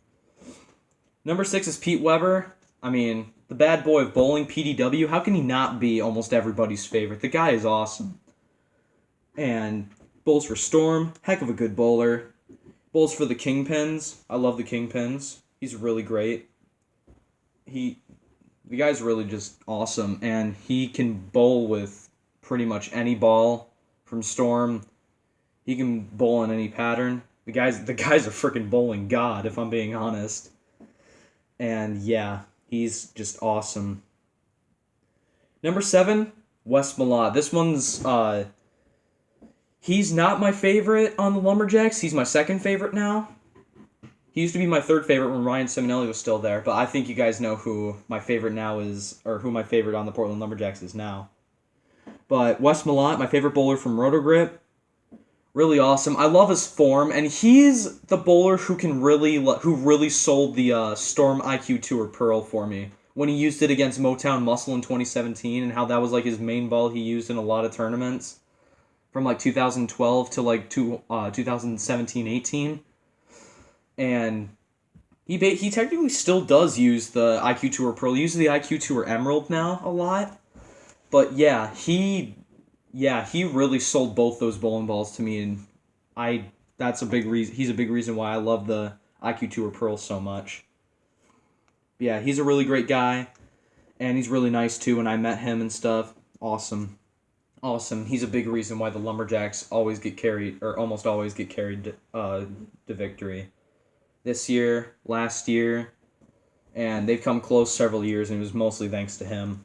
Number 6 is Pete Weber. I mean, the bad boy of bowling, PDW. How can he not be almost everybody's favorite? The guy is awesome. And bowls for Storm. Heck of a good bowler. Bowls for the Kingpins. I love the Kingpins. He's really great. The guy's really just awesome. And he can bowl with pretty much any ball from Storm. He can bowl in any pattern. The guy's a freaking bowling god, if I'm being honest. And yeah, he's just awesome. Number 7, Wes Malott. This one's, he's not my favorite on the Lumberjacks. He's my second favorite now. He used to be my third favorite when Ryan Simonelli was still there, but I think you guys know who my favorite now is, or who my favorite on the Portland Lumberjacks is now. But Wes Malott, my favorite bowler from Rotogrip. Really awesome. I love his form, and he's the bowler who really sold the Storm IQ Tour Pearl for me when he used it against Motown Muscle in 2017, and how that was like his main ball he used in a lot of tournaments from like 2012 to like 2017-18, and he technically still does use the IQ Tour Pearl. He uses the IQ Tour Emerald now a lot, but yeah, he really sold both those bowling balls to me, and that's a big reason. He's a big reason why I love the IQ Tour Pearl so much. Yeah, he's a really great guy, and he's really nice too. When I met him and stuff, awesome. He's a big reason why the Lumberjacks always get carried, or almost always get carried to victory. This year, last year, and they've come close several years, and it was mostly thanks to him.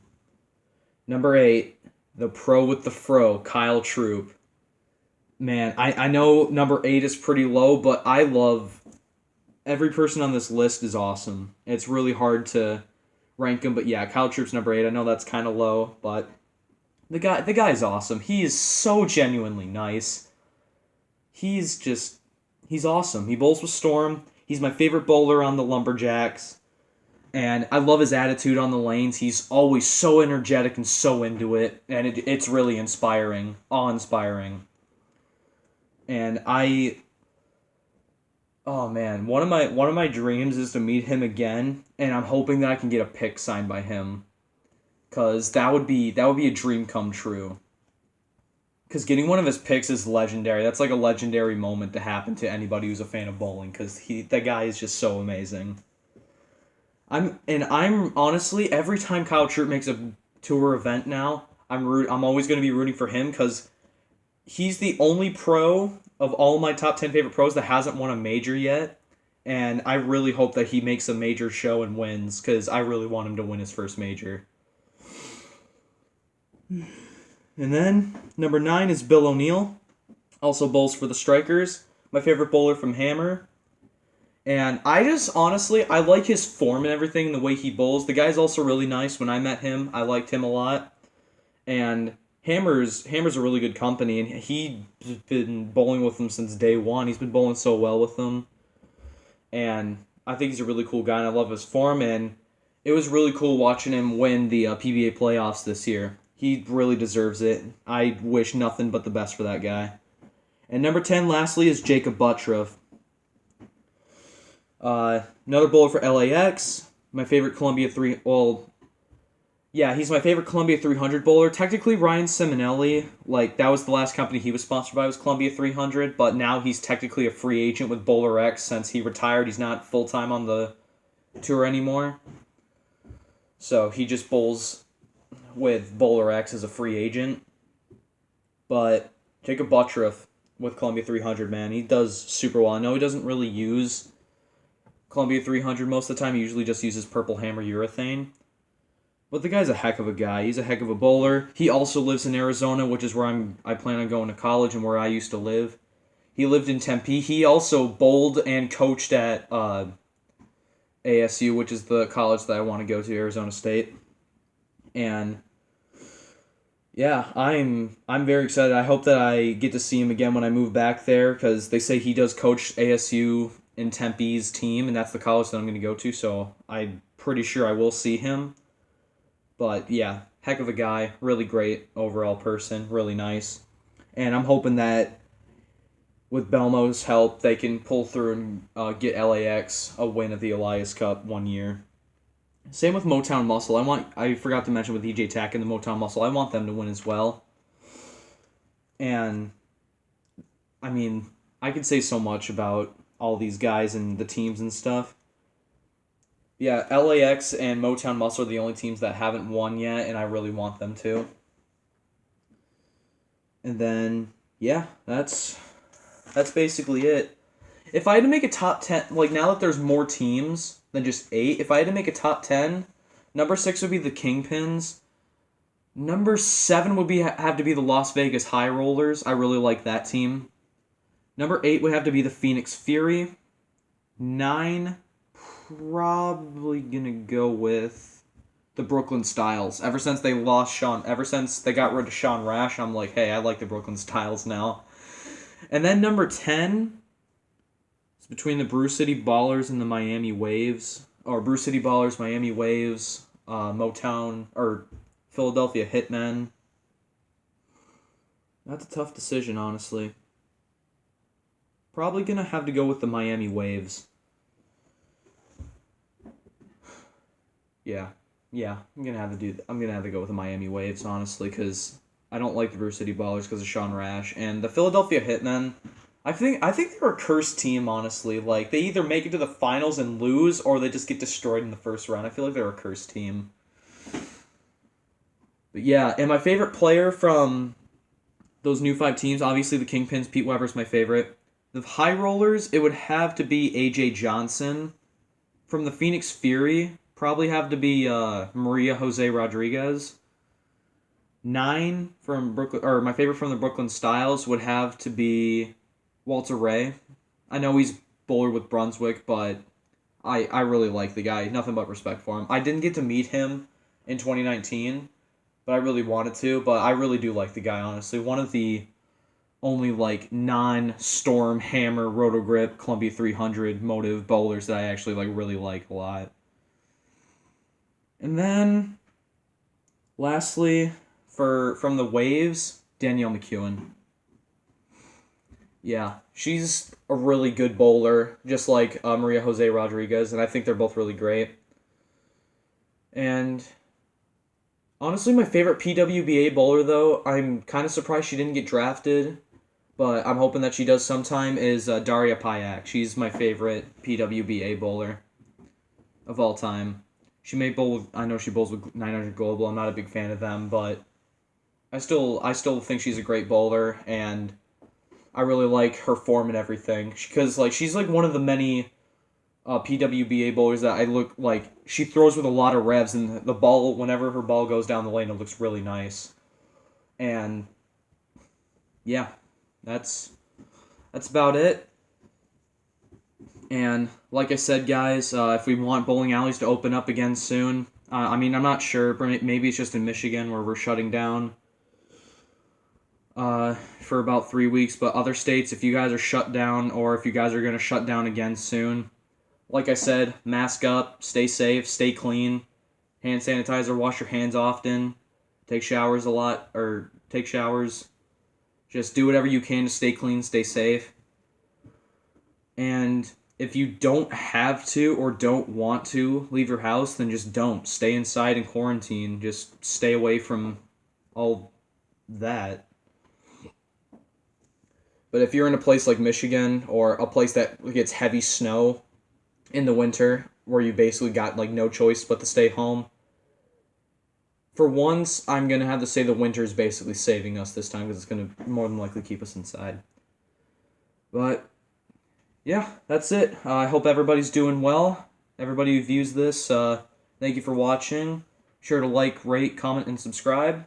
Number 8. The pro with the fro, Kyle Troop. Man, I know number 8 is pretty low, but I love... Every person on this list is awesome. It's really hard to rank them, but yeah, Kyle Troop's number 8. I know that's kind of low, but the guy's awesome. He is so genuinely nice. He's awesome. He bowls with Storm. He's my favorite bowler on the Lumberjacks. And I love his attitude on the lanes. He's always so energetic and so into it. And it's really inspiring. Awe-inspiring. And oh man, one of my dreams is to meet him again. And I'm hoping that I can get a pic signed by him. Because that would be a dream come true. Because getting one of his picks is legendary. That's like a legendary moment to happen to anybody who's a fan of bowling. Because that guy is just so amazing. I'm honestly, every time Kyle Troop makes a tour event now, I'm always going to be rooting for him because he's the only pro of all my top 10 favorite pros that hasn't won a major yet, and I really hope that he makes a major show and wins because I really want him to win his first major. And then number 9 is Bill O'Neill, also bowls for the Strikers, my favorite bowler from Hammer. And I like his form and everything, the way he bowls. The guy's also really nice. When I met him, I liked him a lot. And Hammer's a really good company, and he's been bowling with them since day one. He's been bowling so well with them. And I think he's a really cool guy, and I love his form. And it was really cool watching him win the PBA playoffs this year. He really deserves it. I wish nothing but the best for that guy. And number 10, lastly, is Jacob Buttroff. Another bowler for LAX. My favorite Columbia 3. Well, Yeah, he's my favorite Columbia 300 bowler. Technically, Ryan Simonelli, like, that was the last company he was sponsored by, was Columbia 300, but now he's technically a free agent with Bowler X since he retired. He's not full-time on the tour anymore. So he just bowls with Bowler X as a free agent. But Jacob Buttriff with Columbia 300, man, he does super well. I know he doesn't really use Columbia 300 most of the time. He usually just uses Purple Hammer Urethane. But the guy's a heck of a guy. He's a heck of a bowler. He also lives in Arizona, which is where I plan on going to college and where I used to live. He lived in Tempe. He also bowled and coached at ASU, which is the college that I want to go to, Arizona State. And yeah, I'm very excited. I hope that I get to see him again when I move back there, because they say he does coach ASU in Tempe's team, and that's the college that I'm going to go to, so I'm pretty sure I will see him. But yeah, heck of a guy, really great overall person, really nice. And I'm hoping that with Belmo's help, they can pull through and get LAX a win at the Elias Cup one year. Same with Motown Muscle. I forgot to mention with EJ Tack and the Motown Muscle, I want them to win as well. And I mean, I could say so much about all these guys and the teams and stuff. Yeah, LAX and Motown Muscle are the only teams that haven't won yet, and I really want them to. And then, yeah, that's basically it. If I had to make a top 10, like now that there's more teams than just 8, if I had to make a top 10, number 6 would be the Kingpins. Number 7 would have to be the Las Vegas High Rollers. I really like that team. Number 8 would have to be the Phoenix Fury. 9, probably gonna go with the Brooklyn Styles. Ever since they got rid of Sean Rash, I'm like, hey, I like the Brooklyn Styles now. And then number 10, it's between the Brew City Ballers and the Miami Waves. Or Brew City Ballers, Miami Waves, Motown, or Philadelphia Hitmen. That's a tough decision, honestly. Probably gonna have to go with the Miami Waves. Yeah, I'm gonna have to go with the Miami Waves, honestly, because I don't like the Brew City Ballers because of Sean Rash and the Philadelphia Hitmen. I think they're a cursed team, honestly. Like, they either make it to the finals and lose, or they just get destroyed in the first round. I feel like they're a cursed team. But yeah, and my favorite player from those new 5 teams, obviously the Kingpins, Pete Weber's my favorite. The High Rollers, it would have to be A.J. Johnson. From the Phoenix Fury, probably have to be Maria Jose Rodriguez. 9 from Brooklyn, or my favorite from the Brooklyn Styles would have to be Walter Ray. I know he's bowler with Brunswick, but I really like the guy. Nothing but respect for him. I didn't get to meet him in 2019, but I really wanted to. But I really do like the guy, honestly. One of the only like non-Storm, Hammer, Rotogrip, Columbia 300 motive bowlers that I actually really like a lot. And then, lastly, from the Waves, Danielle McEwen. Yeah, she's a really good bowler, just like Maria Jose Rodriguez, and I think they're both really great. And honestly, my favorite PWBA bowler, though, I'm kind of surprised she didn't get drafted, but I'm hoping that she does sometime, is Daria Payak. She's my favorite PWBA bowler of all time. She may bowl. I know she bowls with 900 Global. I'm not a big fan of them, but I still think she's a great bowler, and I really like her form and everything. Because she's one of the many PWBA bowlers that I look like. She throws with a lot of revs, and the ball, whenever her ball goes down the lane, it looks really nice. And yeah, that's about it. And like I said, guys, if we want bowling alleys to open up again soon, I'm not sure. Maybe it's just in Michigan where we're shutting down for about 3 weeks. But other states, if you guys are shut down or if you guys are going to shut down again soon, like I said, mask up, stay safe, stay clean, hand sanitizer, wash your hands often, take showers a lot, or take showers. Just do whatever you can to stay clean, stay safe. And if you don't have to or don't want to leave your house, then just don't. Stay inside and quarantine. Just stay away from all that. But if you're in a place like Michigan or a place that gets heavy snow in the winter where you basically got like no choice but to stay home, for once I'm going to have to say the winter is basically saving us this time because it's going to more than likely keep us inside. But yeah, that's it. I hope everybody's doing well. Everybody who views this, thank you for watching. Be sure to like, rate, comment, and subscribe.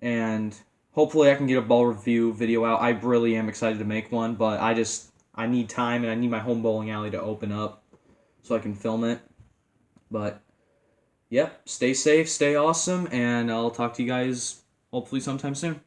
And hopefully I can get a ball review video out. I really am excited to make one, but I need time and I need my home bowling alley to open up so I can film it. But yep, stay safe, stay awesome, and I'll talk to you guys hopefully sometime soon.